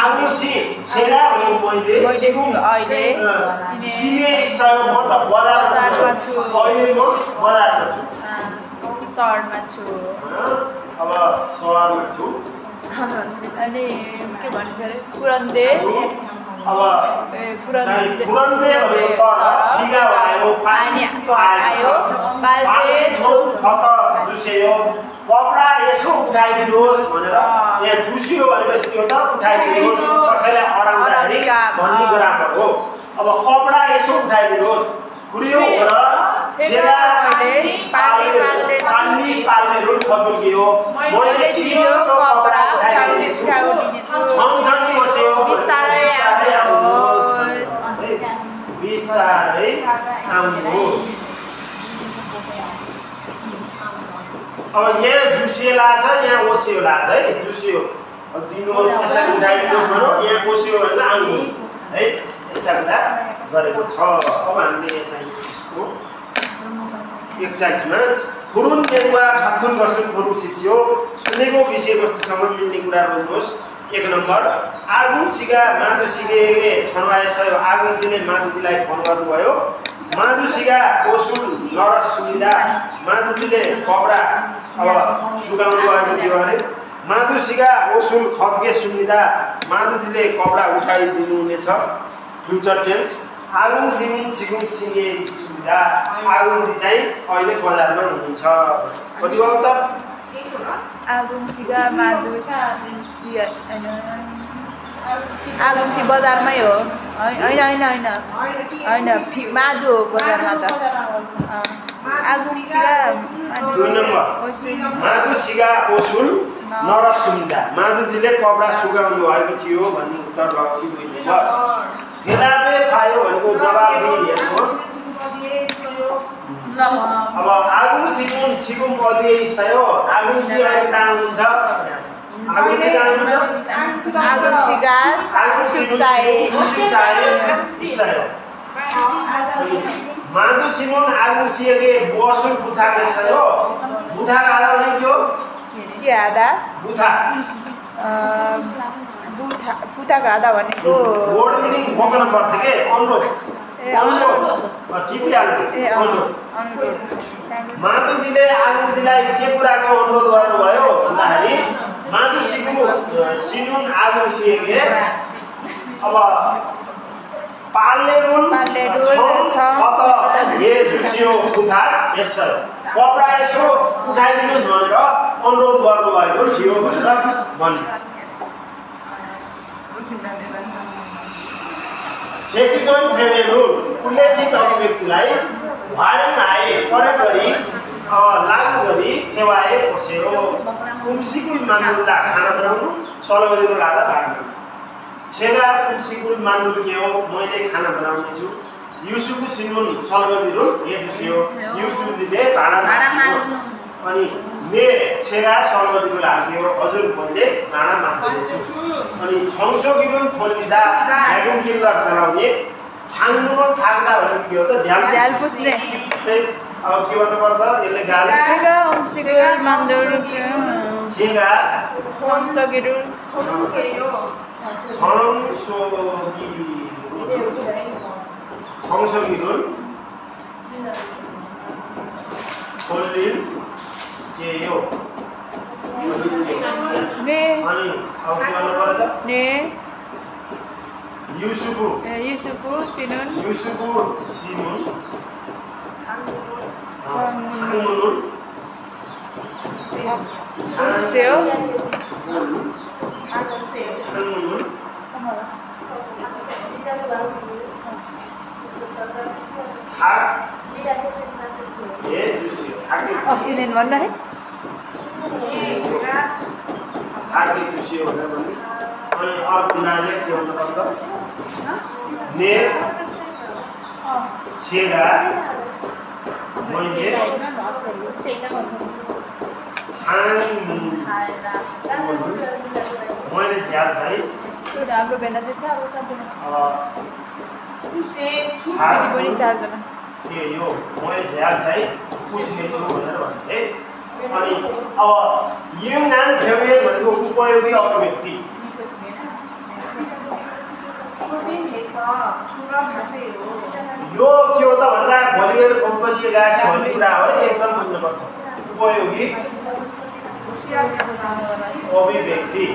आउसी छेरा भनेको मैले अहिले सिने यसो म त बजारमा छु अहिले म बजारमा छु सहरमा छु अब सहरमा छु अनि के भन्छ रे कुरन्ते अब कुरन्ते भनेको तर बिगा भयो पानी आयो बाल्टी खत जुस्यो कपडा यसो उठाइदिनुहोस् भनेर यहाँ जुस्यो भनेपछि त्यो त उठाइदिनुहोस् कसैलाई अराउँदाखेरि भन्ने कुरा हो अब कपडा यसो उठाइदिनुहोस् पुर्यो र छेला पाल्ने रुल खतुल्कियो मैले छिटो कपडा उठाइदिनेछु छमछमी बस्यो बिस्तारै आउनुहोस् आउनु। अब यहाँ जुसिएला छ, यहाँ ओसिएला छ है, जुसियो दिनुहोस् यसरी उठाइदिनुहोस् भनौँ, यहाँ ओसियो भनेर आउनु है, यस्ता कुरा गरेको छ। अब हामीले चाहिँ यसको 41मा थुरुन नेङ्वा खाथुन गसुन फुरु सिक्यो, सुनेको विषयवस्तुसँग मिल्ने कुरा रोज्नुहोस्। 1 नम्बर आगुङ सिगा माधु सिगे छनवाएसयो, आगुङजीले माधुजीलाई फोन गर्नुभयो। माधु सिगा ओसुल नरस सुनिदा, माधुजीले कपडा अब सुकाउनु भएको थियो अरे। माधु सिगा ओसुल खत्के सुनिदा, माधुजीले कपडा उठाइदिनु हुनेछ। फ्युचर टेन्स आगुङ सिमिन सिगुङ सिगे सुनिदा, आगुङजी चाहिँ अहिले बजारमा हुनुहुन्छ। कति भयो त? आगुङ सिगा माधु सिया हैन, आगुङ सी बजारमै हो। हैन माधु हो बजारमा त। आगुङ सिगा दुई नम्बर माधु सिगा ओसुल नरस सुनिदा, माधुजीले कपडा सुकाउनु भएको थियो भन्ने उत्तर भयो कि 2 नम्बर। फेलापे खायो भनेको जवाब दिइहेर्नुहोस्। अब आगुङ सिगुङ सिगुङ अध्ययसयो, आगुङजी अहिले कहाँ हुनुहुन्छ? आगुङजी कहाँ हुनुहुन्छ? आगुङ सिगा सिक्सायो। माधु सिमुन आगुङ सिएगे बसुल बुथा गेसयो, बुथा आधा भने के हो? के आधा? बुथा बुथाको आधा भनेको वर्ड मिनिङ बोक्न पर्छ के? अनुरोध टिपिहाल्नु अनुरोध। माधुजीले आगुङजीलाई के कुराको अनुरोध गर्नुभयो भन्दाखेरि माधु सिनुन आगुङ सिएगे अब पाल्लेरुल छ हे जुसियो बुथा यसो कपडा यसो उठाइदिनुहोस् भनेर अनुरोध गर्नुभएको थियो भनेर भन्नु। शेषितोन फेमेरुल उल्लेखित अभिव्यक्तिलाई वारनाए प्रयोग गरी लागू गरी थेवाए पोसेरो। कुम्सीकुल मान्दुलदा खाना बनाउनु, सलगजिरो लादा भाँडा। छेगा कुम्सीकुल मान्दुल के हो? मैले खाना बनाउने छु। युसुफु सिनुन सलगजिरो हे जुसियो, युसुफजीले भाँडा मान्नु। अनि ले छेगा सलगजिरो लाग्यो, हजुर मैले भाँडा मान्ने छु। अनि छौसो गिरुल थोलिदा भ्याकुम क्लिनर चलाउने, छाङ्नुन थाक्दा भनेको के हो त? झ्याल पुस्ने। अब के गर्नु पर्छ? यसले गाली छेगा ओसिगुल मान्दुल छेगा छौसगिरुल छौसगिरुल थोलिल के यो ने अनि अब के गर्नु पर्छ? ने युसुफु सिनुन छाङ्नुन सेव छाङ्नुन थाक हे जुसियो थाके अस्तिनेन भन्नु है थाके जुसियो भनेर भन्नु। अनि अर्को नाले के भन्नु पर्छ? ने छेगा मैले मैले झ्याल चाहिँ हाम्रो भेना चाहिँ थाहा पनि 4 जना के यो मैले झ्याल चाहिँ पुस्नेछु भनेर भन्नु है। अनि अब यो नाम फेमेल भनेको उपयोगी अभिव्यक्ति। यो के हो त भन्दा भोलिको कम्पनी गाछ भन्ने कुरा हो, एकदम बुझ्नुपर्छ। उपयोगी अभिव्यक्ति,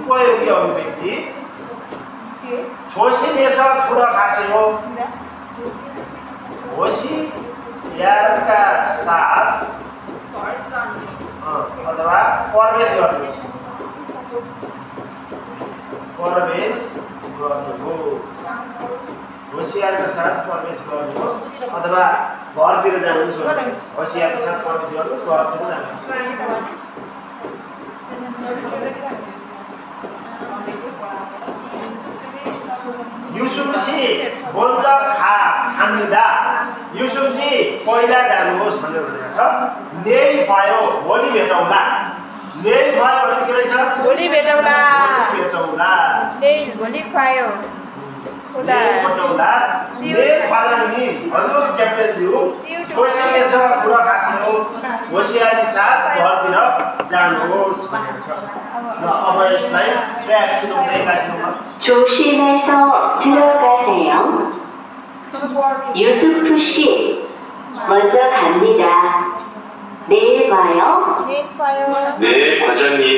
उपयोगी अभिव्यक्ति छोसी मेसा थुरा खासे हो, होसी यारका साथ अथवा प्रवेश गर्नु, प्रवेश गर्नुहोस्, होसियारका साथ प्रवेश गर्नुहोस् अथवा घरतिर जानुहोस् भन्नुहुन्छ। होसियारका साथ प्रवेश गर्नुहोस्, घरतिर जानुहोस्। युसुफसी 먼저 갑니다. युसुफजी पहिला जानुहोस् भनेर भनेको छ। नेल भयो भोलि भेटौँला। नेल भयो भने के रहेछ? भोलि भेटौँला। भोलि भेटौँला। नेल भोलि पायो। नेल भेटौँला। नेल फालाङ्गी हजुर क्याप्टेन ज्यू छोसिनेछ कुरा खासेको होसियारी साथ घरतिर जानुहोस् भनेको छ। ल अब यसलाई ट्र्याक सुनाउँदै एकैछिनमा 조심해서 들어가세요. 유수프 씨, 먼저 갑니다. 내일 봐요. नेल पायो। 네, 과장님.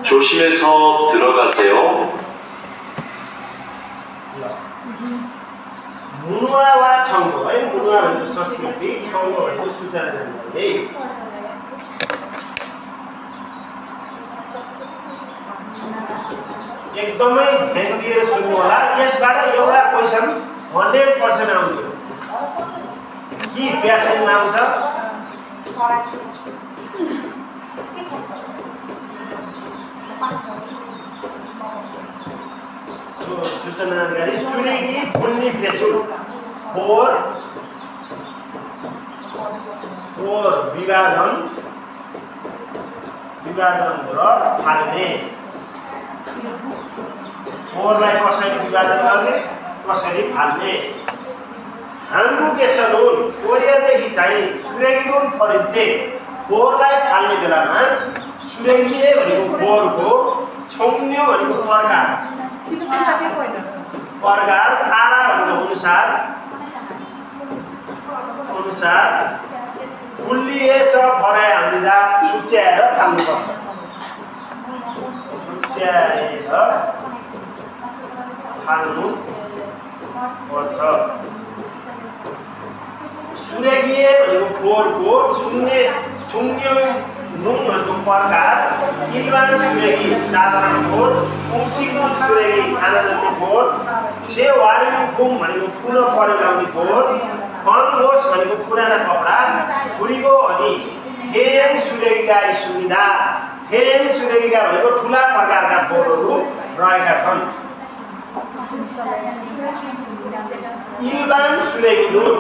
조심해서 들어가세요. मुनुवा वा छङ्गो है मुनुवा भनेको संस्कृति छङ्गो भनेको सूचना जान्छ है एकदमै ध्यान दिएर सुन्नु होला यसबाट एउटा क्वेशन 100% आउँछ कि प्यासेजमा आउँछ सूचना जानकारी सुनेगी भुल्नी पेचुल फोर विभाजन र फाल्ने फोरलाई कसरी विभाजन गर्ने कसरी फाल्ने हाङ्गुकेसनुन कोरियादेखि चाहिँ सुरेगिनुन फरिन्ते फोरलाई फाल्ने बेलामा सुरेगिए भनेको फोरको छोङ्न्यो भनेको प्रकार तारा भनेको अनुसार फुल्लिएछ फराए हामीले छुट्याएर फाल्नुपर्छ सुरेगिए भनेको फोरको छुङ्न्यो नुन भनेको प्रकार इल्वान सुरेगी साधारण फोर उम्सिकुन सुरेगी खानाजन्य फोर छे वारिङ फुम भनेको पुनः प्रयोग आउने फोर फनहोस भनेको पुराना कपडा पुरीको अनि थेङ सुरेगीका सुविधा थेङ सुरेगीका भनेको ठुला प्रकारका फोरहरू रहेका छन् इल्वान सुरेगी नुन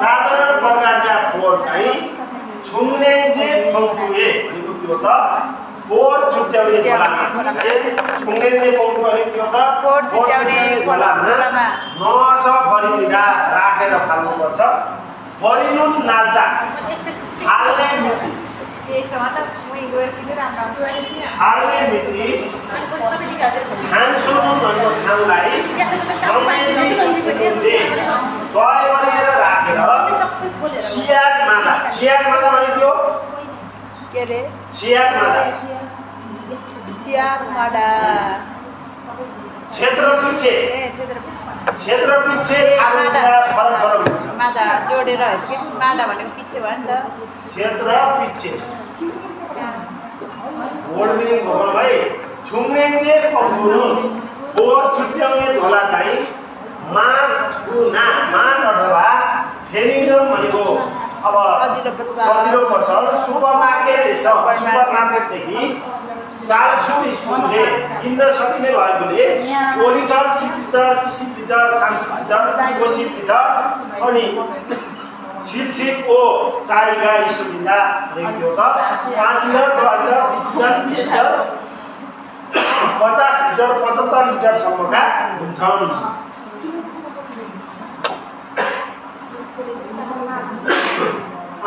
साधारण प्रकारका फोर चाहिँ छुङ्नेन्जे फङ्कुए भनेको के हो त फोर छुट्याउने खोलामा छुङ्नेन्जे फङ्कु भनेको के हो त फोर छुट्याउने खोलामा नस भरिमिदा राखेर फाल्नुपर्छ भरिनुन नाचा हाल्ने मिति हाल्ने मिति छानसुनुन भनेको ठाउँलाई तय गरेर राखेर चियाक मादा भनेको के रे चियाक मादा क्षेत्र पिछे फरक हुन्छ मादा जोडेर कि मादा भनेको पिछे भयो नि त क्षेत्र पिछे वर्ड मिनिङ हो भाइ छुङ्रेङ्जे पङ्सुनु फोर छुट्याउने झोला चाहिँ मान अथवा फेरिजम भनेको अब सजिलो पसल सुपरमार्केटदेखि सालसु स्कुलले किन्न सकिने भएकोले ओलिथर सिपलिटर सान्सलिटर कोसिपलिटर अनि छिपछिपको चारिगा सुविधा भनेको त 5 लिटर 10 लिटर 20 लिटर 50 लिटर 75 लिटरसम्मका हुन्छन्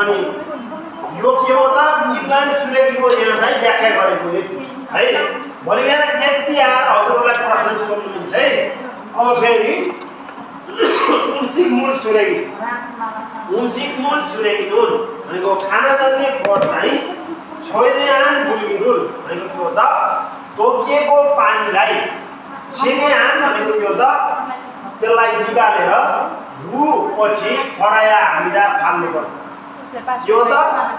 अनि यो के हो त इल्वान सुरेगीको यहाँ चाहिँ व्याख्या गरेको है भोलि बिहान यति आएर हजुरहरूलाई प्रश्न सोध्नुहुन्छ है अब फेरि उम्सिक मूल सुरेगी नुन भनेको खानाजन्य फोर चाहिँ छोइदेआन बुल्गिनुल भनेको के हो त तोकिएको पानीलाई छेनेआन भनेको के हो त त्यसलाई निकालेर रु पछि फराया हामीदा फाल्नुपर्छ यो त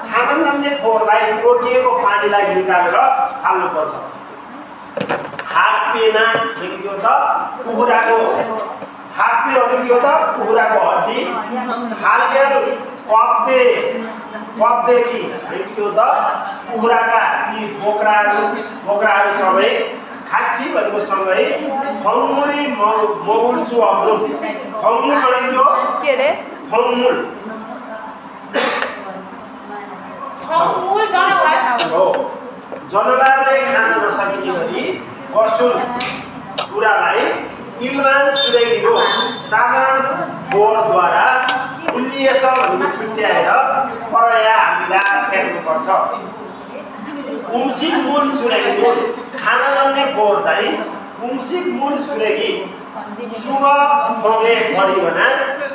खानाजन्य फोरलाई तोकिएको पानीलाई निकालेर फाल्नुपर्छ थापेना भनेको के हो त कुखुराको थापे भनेको के हो त कुखुराको हड्डी खालिएर कप्देकी भनेको के हो त कुखुराका ती बोक्राहरू सबै खाची भनेको सँगै फङ्मुरी मौल सुअब्लुङ फङ्मुल भनेको के रे फङ्मुल फङ्मुल जनावर हो जनावरले खान नसकिने गरी पशु कुरालाई इल्मान सुरेगीको साधारण बोर्डद्वारा उल्लिएछ भनेको छुट्याएर परया हामीलाई फ्याँक्नुपर्छ उम्सिक मूल सुरेगी नुन खाना नहुने बोर चाहिँ उम्सिक मूल सुरेगी सुग थोगे गरिबना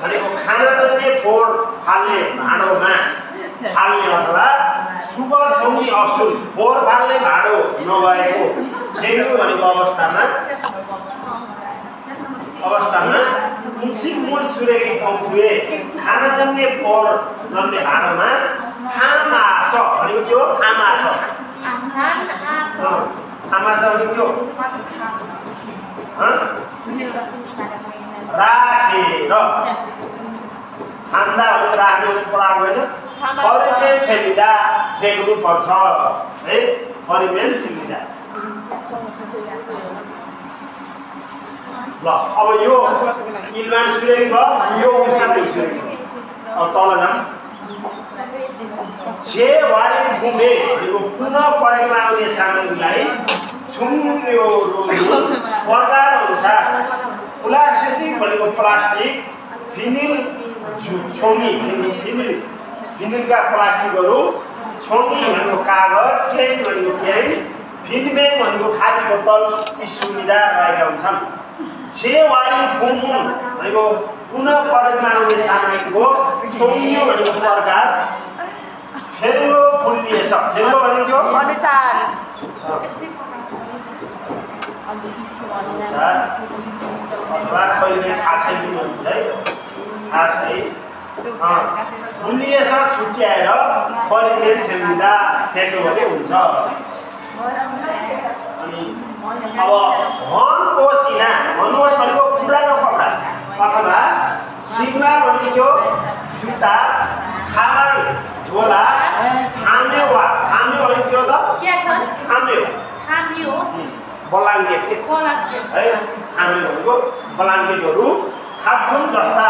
भनेको खाना नहुने फोर फाल्ने भाँडोमा फाल्ने अथवा सुग थोगी अफसुल फोर फाल्ने भाँडो नभएको खेल्नु भनेको अवस्थामा उम्सिक मूल सुरेगी पौथुए खाना जन्ने फोर जन्ने भाँडोमा थामास भनेको के हो थामास थामास भनेको के हो राखेर थाम्दा भनेको राख्ने भने पढाएको होइन परिमेन थेमिदा देख्नु पर्छ है परिमेन थेमिदा ल अब यो इल्मान सुरेगी भयो यो उम्सिक सुरेगी अब तल जाम छे वारी घुमे भनेको पुनः प्रयोगमा आउने सामग्रीलाई छुन्यो प्रकार अनुसार प्लास्टिक भनेको प्लास्टिक फिनिल छोङ्गी भनेको फिनिलका प्लास्टिकहरू छोङ्गी भनेको कागज केही भनेको केही फिनमेन भनेको खाली बोतल यी सुविधा रहेका हुन्छन् छे वारी घुमुन भनेको पुनः प्रयोगमा आउने सामग्रीको छोङ्गियो भनेको प्रकार फेल्लो फुल्लिएछ फेल्लो भनेको अनुसार अथवा कहिले खासै पनि हुन्छ है खासै फुल्लिएछ छुट्याएर परिमेन थेम्बिदा फ्याँक्यो भने हुन्छ अनि अब मनकोसिना मनकोस भनेको पुरानो कपडा अथवा सिङ्गा भनेको जुत्ता खामाङ झोला थाम्यो भनेको के हो त थाम्यो बलाङ्गेट है थाम्यो भनेको बलाङ्गेटहरू खाप्थुम जस्ता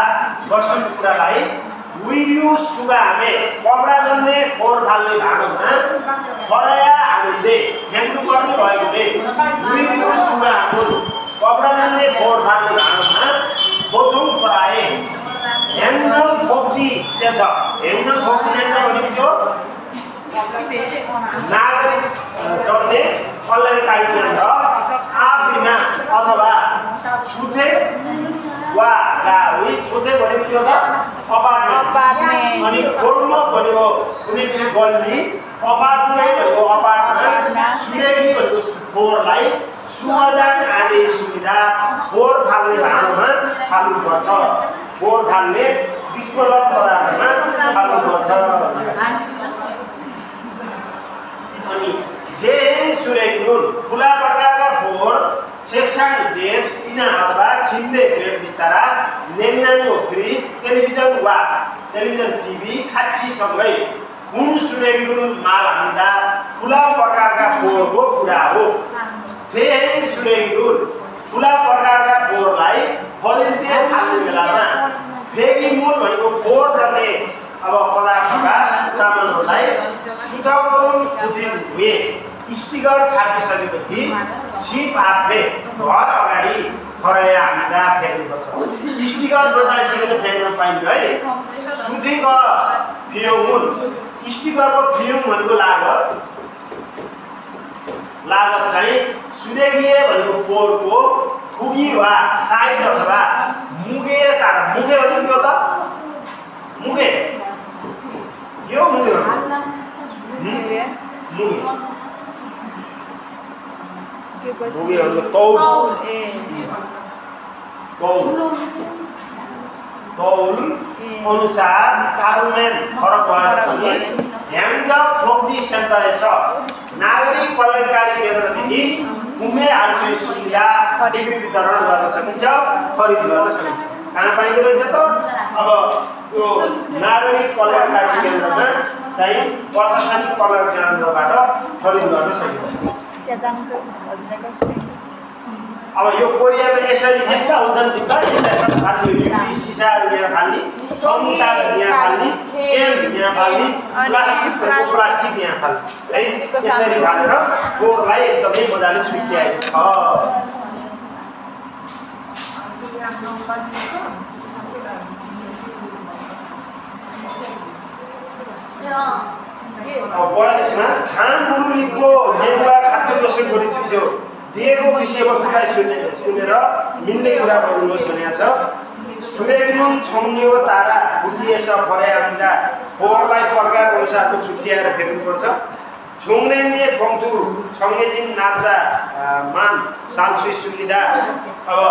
बसु कुरालाई उइरियो सुगामे कपडा जन्ने फोहोर फाल्ने भाँडोमा फरया हामीले फ्याँक्नु पर्ने भएकोले उइरियो सुगामुन कपडा जन्ने फोहोर फाल्ने भाँडोमा बोथुङ पराए ह्याङ्गल फोक्ची सेन्टर ह्याङ्गल फोक्ची सेन्टर भनेको के हो नागरिक चढ्ने कल्याणकारी केन्द्र आबिना अथवा छुथे वा गाउँ छुथे भनेको के हो त अपार्टमेन्ट अनि खोर्म भनेको कुनै पनि गल्ली अपार्टमेन्ट भनेको अपार्टमेन्ट सुरेगी भनेको फोहोरलाई सुवजान आदि सुविधा फोहोर फाल्ने भाँडोमा फाल्नुपर्छ फोहोर फाल्ने विस्फोटक पदार्थमा फाल्नुपर्छ अनि देन सुरेगी नुन खुला प्रकारका फोहोर सेक्सन डेस्क इना अथवा छिन्ने प्लेट बिस्तारा नेङ्गाङको फ्रिज टेलिभिजन वा टेलिभिजन टिभी खाँचीसँगै कुन सुरेगी नुन माल हाल्दा खुला प्रकारका फोहोरको कुरा हो देन सुरेगी नुन खुला प्रकारका फोहोरलाई फलिन्ते फाल्ने बेलामा फेगी मूल भनेको फोहोर गर्ने अब पदार्थका सामानहरूलाई सुटाउन उचित हुए स्टिकर छापिसकेपछि छिप आफै घर अगाडि फरया हामीदा फ्याँक्नुपर्छ स्टिकर बनाइसकेर फ्याँक्न पाइन्छ है सुतीको फियोमुन स्टिकरको फियोम भनेको लागत चाहिँ सुरेगिए भनेको फोहोरको खुगी वा साइड अथवा मुगे तार मुगे भनेको त मुगे यो मुगे मुगे मुगे भनेको तौल तौल अनुसार फार्मेन फरक भएर पनि ह्याङ्जा फोक्जी सेन्टर छ नागरिक कल्याणकारी केन्द्रदेखि उमे आर्थिक सुविधा डिग्री वितरण गर्न सकिन्छ खरिद गर्न सकिन्छ कहाँ पाइँदो रहेछ त अब त्यो नागरिक कल्याणकारी केन्द्रमा चाहिँ प्रशासनिक कल्याण केन्द्रबाट खरिद गर्न सकिन्छ 짜장도 어디다가 쓰는 अब यो कोरियामा यसरी यस्ता हुन्छन् नि त यसलाई फाल्ने युरी सिसाहरू यहाँ फाल्ने समुदाहरू यहाँ फाल्ने केन यहाँ फाल्ने प्लास्टिक यहाँ फाल्ने है यसरी फालेर कोरलाई एकदमै मजाले छुट्याएको छ अब 42 मा खाम बुरुलीको नेवा खाद्य दर्शन गरिसक्यो दिएको विषयवस्तुलाई सुनेर मिल्ने कुरा गर्नुहोस् भनेको छ सूर्यकिरण छङ्ग्यो तारा बुद्धिएछ फर्याउँदा फोहोरलाई प्रकार अनुसारको छुट्याएर फेर्नुपर्छ छुङ्ग्रेन्ने फङ्तु छङ्गेजिन नाप्चा मान सालसुई सुविधा अब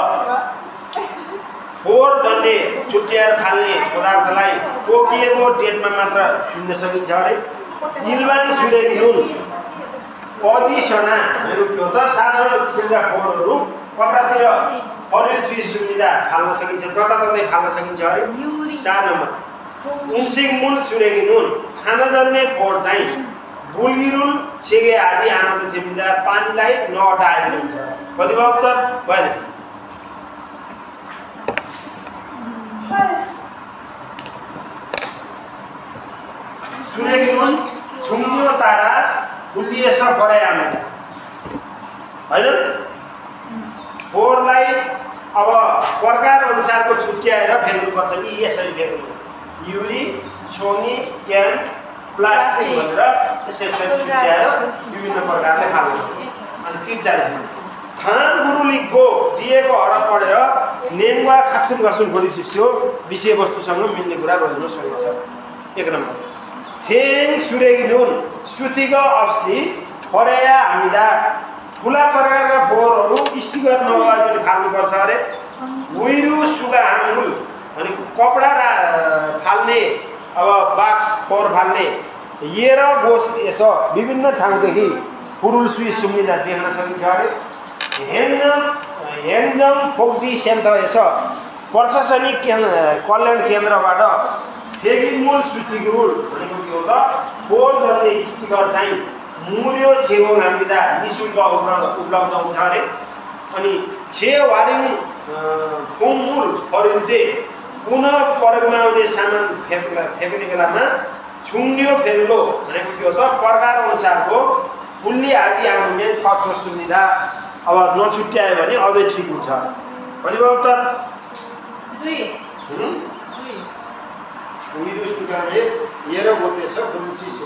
फोहोर जन्ने छुट्याएर फाल्ने पदार्थलाई तोकिएको डेटमा मात्र किन्न सकिन्छ अरे इल्वान सूर्यकिरण अधिसना के हो त साधारण किसिमका फोहोरहरू कतातिर फरिल सुविधा फाल्न सकिन्छ जताततै फाल्न सकिन्छ अरे 4 नम्बर उन्सिङ मूल सूर्यकिरण खानाजन्य फोहोर चाहिँ बुलगिरुल छेगे आदि आनन्द छिमिदा पानीलाई नहटाए पनि हुन्छ कति भयो उत्तर 42 सूर्यकिरण छुङ्ग्यो तारा बुलिएछ फर्याउँदा हैन फोहोरलाई अब प्रकार अनुसारको छुट्याएर फेर्नुपर्छ कि यसरी फेर्नु युरी छोनी क्यान प्लास्टिक भनेर यसरी छुट्याएर विभिन्न प्रकारले फाल्नु अनि 43 थान गुरुलीको दिएको हरफ पढेर नेङ्वा खातुन गसुन गरिसक्यो विषयवस्तुसँग मिल्ने कुरा गर्नु सकिन्छ 1 नम्बर थेङ सूर्यकिरण सुतिको अप्सी फर्या हामीदा ठुला प्रकारका फोहोरहरू स्टिकर नभए पनि फाल्नुपर्छ अरे उइरु सुगा हामुल अनि कपडा फाल्ने अब बाक्स फोहोर फाल्ने येर गोस यसो विभिन्न ठाउँदेखि पुरुल सुई सुमिदा देख्न सकिन्छ अरे हेन्जम फोक्जी सेन्ट यसो प्रशासनिक कल्याण केन्द्रबाट फेगिमूल सूचीगुल भनेको के हो त फोहोर गर्ने स्टिकर चाहिँ मुर्यो छेउ हामीदा निशुल्क उपलब्ध हुन्छ अरे अनि छे वारिङ फोमूल फरिल्दे पुनः प्रयोगमा आउने सामान फेक्ने बेलामा छुङ्ग्यो फेर्लो भनेको के हो त प्रकार अनुसारको फुल्ली आदि आउने मेन थप सुविधा अब नछुट्यायो भने अझै ठिक हुन्छ कति भयो त 2 उइरु सुगामे येर गोतेछ फुल्सी सु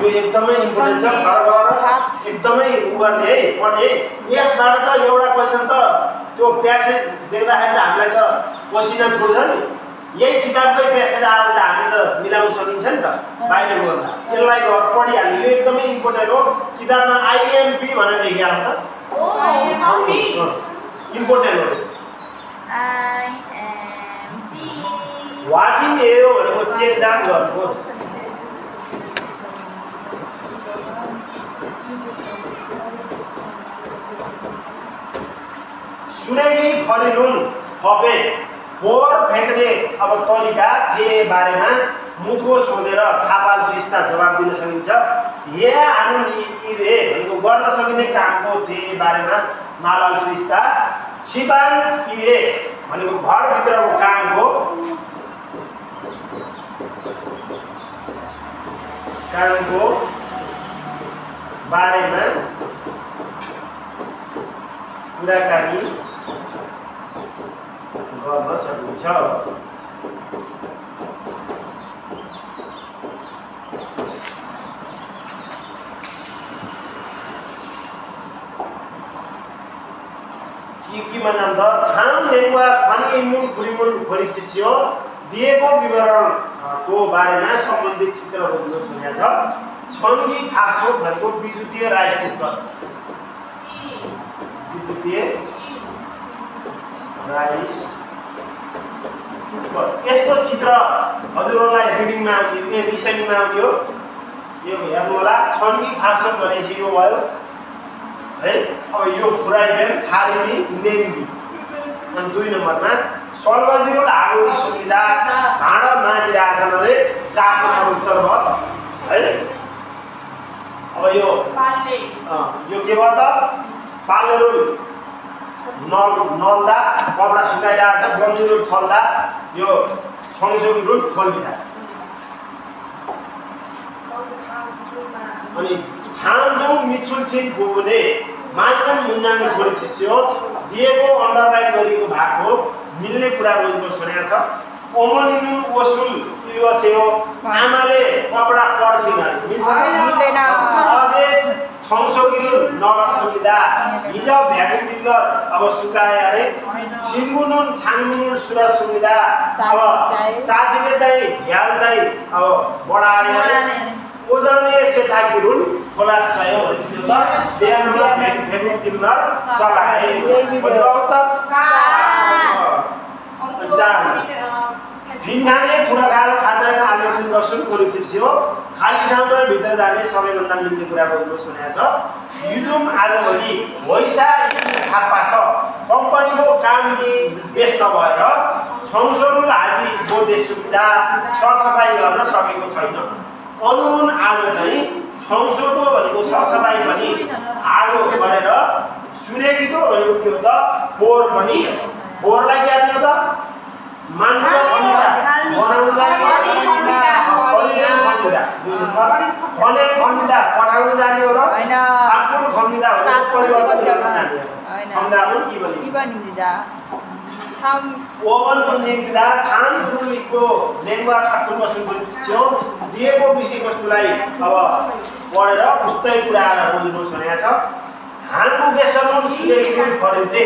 यो एकदमै इम्पोर्टेन्ट छ घर एकदमै उगर्ने है पढ्ने यसबाट त एउटा क्वेशन त त्यो प्यासेज देख्दाखेरि त हामीलाई त पसिना छोड्छ नि यही किताबकै प्यासेज आएर त हामी त मिलाउन सकिन्छ नि त बाहिर गर्दा यसलाई घर पढिहाल्ने यो एकदमै इम्पोर्टेन्ट हो किताबमा आइएमपी भनेर लेखिहाल्नु त इम्पोर्टेन्ट हो आइएमपी वाट इन ए हो भनेको चेक जाँच गर्नुहोस् सुरेगी फरिलुन खपे फोहोर फ्याँक्ने अब तरिका थिए बारेमा मुखो सोधेर थापाल सुस्ता जवाब दिन सकिन्छ या आनुन इरे भनेको गर्न सकिने कामको थिए बारेमा मालाल सुस्ता छिबान इरे भनेको घरभित्रको कामको बारेमा कुराकानी गर्न सकिन्छ के नाम त थाम नेवा फानी इमुन कुरिमुन परिचित दिएको विवरणको बारेमा सम्बन्धित चित्रहरू दिन सुनेको छ छन्गी फाक्सो भनेको विद्युतीय राइस कुकर विद्युतीय राइस कुकर यस्तो चित्र हजुरहरूलाई रिडिङमा आउने लिसनिङमा आउने हो यो हेर्नु होला छन्गी फाक्सो भनेपछि यो भयो है अब यो फ्राई प्यान थारिमी नेमी अनि 2 नम्बरमा सर्वजिरो लागु सुविधा भाँडा माझिरहेछन् अरे 4 नम्बर उत्तर भयो है। अब यो के भयो त पाल्ने रोल नल्दा कपडा सुकाइरहेछ, बन्दी रोल थल्दा यो छङसोकी रोल थल्किँदा। अनि ठाउँजौँ मिछुल छिन फुबुने मात्र मुन्जाङ गरिसक्यो दिएको अन्डरलाइन गरिएको भागको मिल्ने कुरा रोजको सुनेको छ। ओमनिनु वसुल इलवसेयो आमाले कपडा पर्सिन मिल्छ मिल्दैन। अझै छङसोकिरु नगद सुविधा हिजो भ्याकुम क्लिनर अब सुकाए अरे छिङ्गुनुन छाङ्गुनुन सुरज सुविधा अब साथीले चाहिँ झ्याल चाहिँ अब बढाए अरे ओजने सेताकिरुल खोला सयो भन्थ्यो त बिहानमा भ्याकुम क्लिनर चलाए बुझ्यौ त भिन्नाले फुराखाल खाजान आलोचन गर्छन् कोरिफिप्सी हो खाली ठाउँमा भित्र जाने सबैभन्दा मिल्ने कुरा बोल्नु सुनेको छ। युजुम आजभोलि वैसा थापा छ कम्पनीको काम व्यस्त भएर छङसोरुल हाजी बोर्डे सुविधा सरसफाइ गर्न सकेको छैन। अनुमन आज चाहिँ छङसोको भनेको सरसफाइ पनि आगो गरेर सुरेगिदो भनेको के हो त फोहोर पनि फोहोरलाई के हाल्ने हो त मान्छे खन्दिदा बनाउनु जाने खनेर खन्दिदा पठाउनु जाने हो र हैन आफूले खन्दिदा हो परिवर्तन गर्न जाने हैन खन्दा पनि के बनिदिदा थाम ओभन बनिदिदा थाम रुलिको नेङ्गा खाट्टु बस्नु थियो दिएको विषयवस्तुलाई अब पढेर उस्तै कुराहरू बोल्नु सुनेको छ। हाङको गेसनुन सुलेको फरिन्ते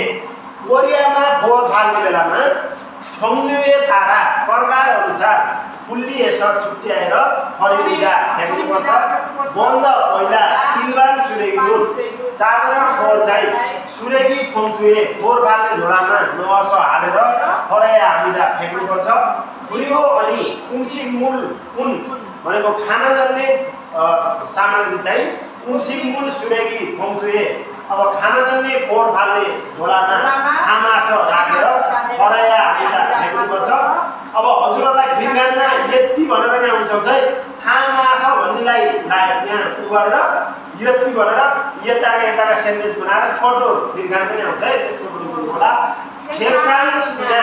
कोरियामा फोहोर फाल्ने बेलामा छङ्नुए तारा प्रकार अनुसार कुल्ली हेसर छुट्याएर फरिदिँदा फ्याँक्नुपर्छ। बन्द पहिला तिलवान सुरेगी दुध साधारण फोहोर चाहिँ सुरेगी फम्थुए फोहोर फाल्ने झोडामा नअस हालेर फराया हामीदा फ्याँक्नुपर्छ। पुरिगो अनि कुम्सी मूल कुन भनेको खाना जन्ने सामग्री चाहिँ कुम्सी मूल सुरेगी फम्थुए अब खाना जन्ने फोहोर फाल्ने झोडामा खामास राखेर फराया हामीदा फ्याँक्नुपर्छ। अब हजुरहरूलाई विज्ञानमा यति भनेर नै आउँछ चाहिँ थामास भन्नेलाई यहाँ उ गरेर यति भनेर यताका सेन्टेन्स बनाएर छोटो विज्ञान पनि आउँछ है त्यस्तो पनि बोल्नु होला। छेक्साङ बिना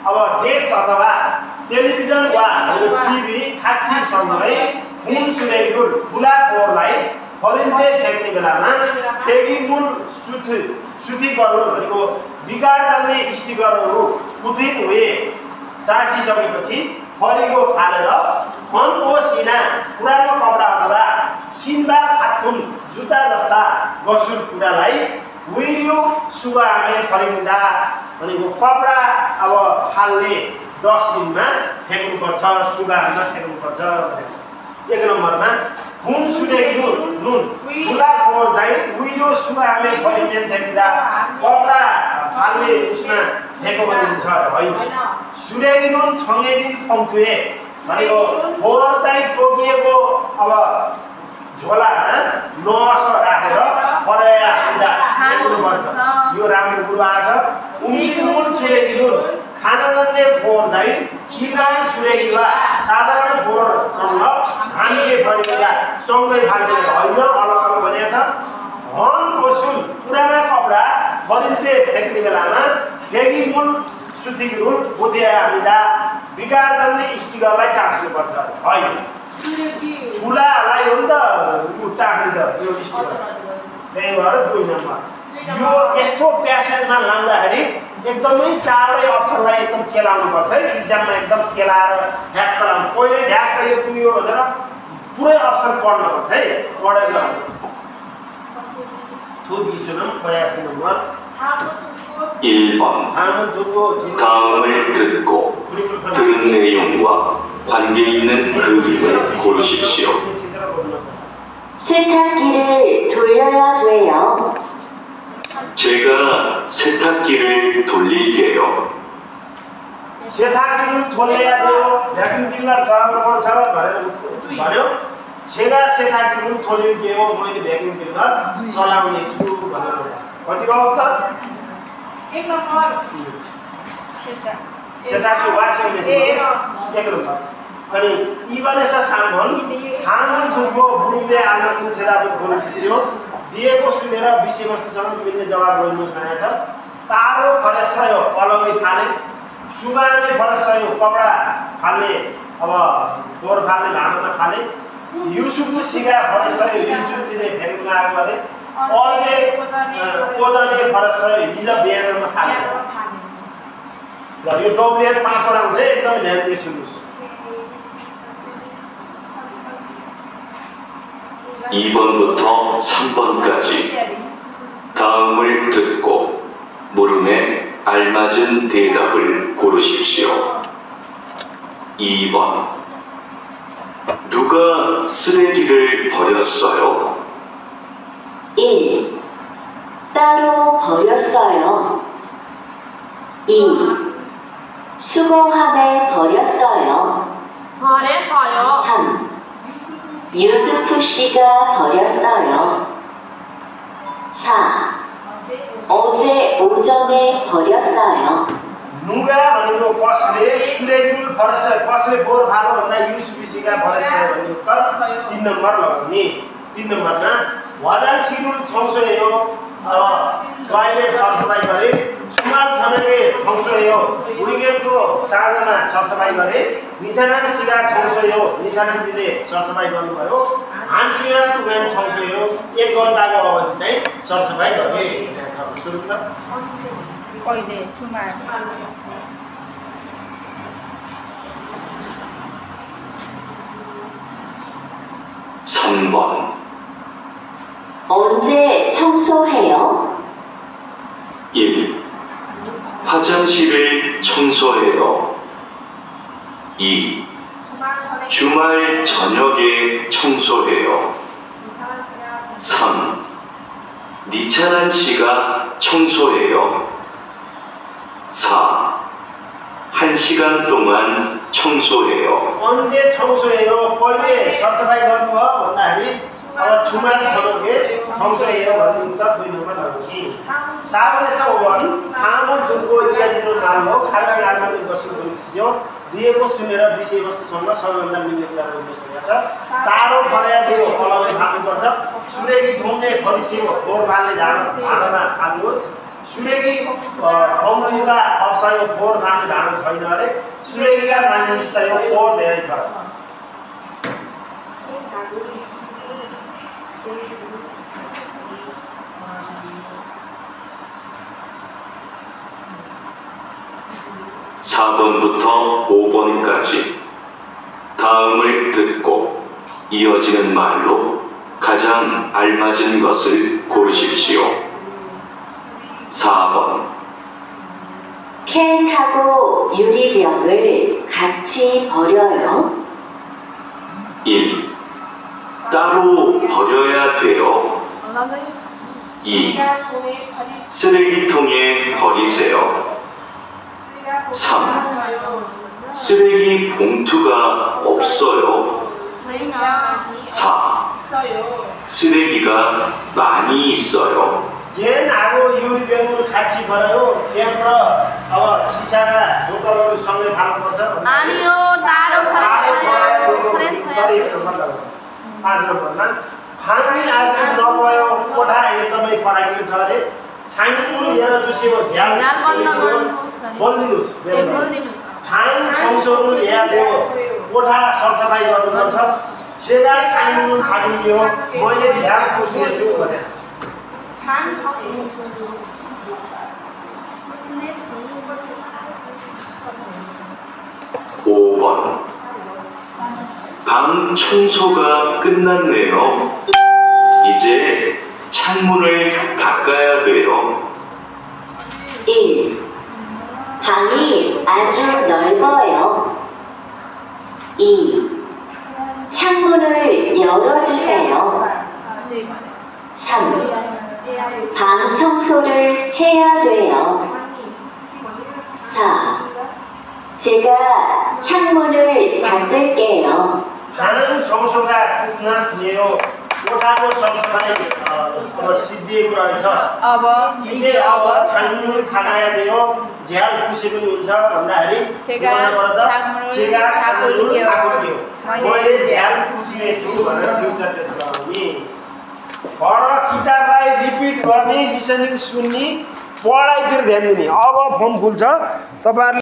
अब डेस्क अथवा टेलिभिजन वा टिभी खाँचीसँगै खुन सुनेको ठुला फोहोरलाई फरिन्ते फ्याँक्ने बेलामा टेगिमुल सुथीकरण भनेको विकार जान्ने स्टिकरहरू कुथिन हुए टाँसिसकेपछि फरिगो फालेर फनको सिना पुरानो कपडा अथवा सिम्बा खाथुन जुत्ता जस्ता गसुर कुरालाई विरियो सुगामे फरिँदा भनेको कपडा अब फाल्ने डस्टबिनमा फ्याँक्नुपर्छ सुगामा फ्याँक्नुपर्छ भनेको छ। 1 नम्बरमा खुन सुनेको नुन ठुला फोहोर चाहिँ विरो सुगामे फरिने फ्याँक्दा कपडा फाल्ने उसमा फ्याँको भने हुन्छ होइन। सुरेगी नुन छङ्गेदिन फम्थुए भनेको फोहोर चाहिँ तोकिएको अब झोलामा नअस राखेर फराया हुँदा फ्याँक्नुपर्छ। यो राम्रो कुरो आछ। उम्सी नुन सुरेगी नुन खाना जन्ने फोहोर चाहिँ इमान सुरेगी वा साधारण फोहोरसँग हामीले फरिँदा सँगै फाल्ने होइन अलग अलग भनेको छ। हन वसुल पुराना कपडा फरिन्ते फ्याँक्ने बेलामा फेगिमुल सुथिगिरुल बुझिया हामीदा विकार जन्ने स्टिकरलाई टाँस्नुपर्छ होइन। ठुलालाई हो नि त टाँस्ने त यो स्टिकर त्यही भएर 2 नम्बर। यो यस्तो प्यासेजमा लाउँदाखेरि एकदमै चाँडै अप्सनलाई एकदम खेलाउनुपर्छ है। इक्जाममा एकदम खेलाएर ढ्याक्क लाउनु पहिले ढ्याक्क यो पुग्यो भनेर पुरै अप्सन पढ्नुपर्छ है पढेर थुत सुनौँ 82 नम्बर 1번 다음을 듣고 들은 내용과 관계 있는 그림을 고르십시오. 세탁기를 돌려야 돼요. 제가 세탁기를 돌릴게요. 세탁기를 돌려야 돼요. भ्याकुम क्लिनर चलाउनु पर्छ भनेर भन्यो। 제가 세탁기를 돌릴게요. मैले भ्याकुम क्लिनर चलाउने छु भनेर कति भयो त 1 नम्बर 세탁기 와싱 메신 깨끗한 것. 아니 2번에서 3번 다음을 두고 무릎에 앉는 대답을 고르십시오. 니에고 수내라 미시고 수성은 믿는 자와 그런 것을 따로 버렸어요. 얼렁이 파네 주간에 버렸어요. कपडा फाल्ने अब फोहोर फाल्ने भाँडामा फाले युसुफ 씨가 버렸어요. युसुफजीले भेगमा आएको अरे अझै ओजने बरसयो हिजो बिहानमा फाले ल यो डब्ल्युएच 5 वटा हुन्छ एकदम ध्यान दिएर सुन्नुस् 2번부터 3번까지 다음을 듣고 물음에 알맞은 대답을 고르십시오. 2번 누가 쓰레기를 버렸어요? 1. 따로 버렸어요. 2. 수거함에 버렸어요. 버렸어요. 3. 유스프 씨가 버렸어요. 4. 어제 오전에 버렸어요. 누가 भनेको कसले सुरेगिरुल बरसयो कसले बोर भालो भन्दा युसुफ 씨가 버렸어요 भन्ने उत्तर 3 नम्बर लगाउने 3 नम्बरमा वादासिरुल 청소해요. टॉयलेट सरसफाई गरे सुमाल छनके 청소해요. विकेन्डको साँझमा सरसफाई गरे निचाना सिगा 청소해요. निचाना दिले सरसफाई गर्नुभयो. हानसिगा टुगान 청소해요. 1 घण्टाको अवधि चाहिँ सरसफाई गरे सुरु त कहिले छुमा 3번 언제 청소해요? 1. 화장실을 청소해요. 2. 주말 저녁에 청소해요. 3. 니찬한 씨가 청소해요. 4. 1시간 동안 청소해요. 언제 청소해요? कहिले सरसफाई गर्नुभयो भन्दाखेरि अब जुमाल छनके 청소해요 भन्ने उत्तर 2 नम्बर लगाउने 4번에서 5번 다음을 듣고 이어지는 말로 가장 알맞은 것을 고르십시오. दिएको सुनेर विषयवस्तुसँग सबैभन्दा मिल्ने कुरा गर्नुपर्छ तारो भर्या दियो अलग्गै फाल्नुपर्छ सुरेगी धुम्ने फरिसियो फोहोर फाल्ने भाँडामा फाल्नुहोस् सुरेगी पम्पीका अवसयो फोहोर फाल्ने भाँडो छैन अरे सुरेगीका मानिसको फोहोर धेरै छ 4번부터 5번까지 다음을 듣고 이어지는 말로 가장 알맞은 것을 고르십시오. 4번 캔하고 유리병을 같이 버려요. 1. 따로 버려야 돼요. 2. 쓰레기통에 버리세요. 3. 쓰레기 봉투가 없어요. 4. 쓰레기가 많이 있어요. गेनहाको युरिबियमहरू खाची भर्यो गेन र अब सिसाका बोतलहरू सँगै फाल्नुपर्छ अनि यो तारो आज नम्बरमा फाङ्ने आज नभयो कोठा एकदमै पराकिलो छ अरे छाङ्गु लिएर जुसेको झ्याल बोल्दिनुहोस् फाङ छौसोहरू ल्याइदियो कोठा सरसफाइ गर्नुपर्छ छेगा छाङ्गु खानिदियो मैले झ्याल पुस्नेछु भने 5번 방 청소가 끝났네요. 이제 창문을 닦아야 돼요. 1. 방이 아주 넓어요. 2. 창문을 열어주세요. 3. 방 청소를 해야 돼요. 4. 제가 창문을 닫을게요. 방 청소가 끝났으니요. कोठाको सरसफाइ अब सिद्धिएको रहेछ। अब इजे अब छाङ्मुल खानाया देयो झ्याल खुसी पनि हुन्छ भन्दाखेरि छेगा छाङ्मुल खाएको मैले झ्याल खुसी छु भनेर फ्युचर टेन्स लगाउने। पढ किताबलाई रिपिट गर्ने, लिसनिङ सुन्ने, पढाइतिर ध्यान दिने। अब फर्म खुल्छ तपाईहरुले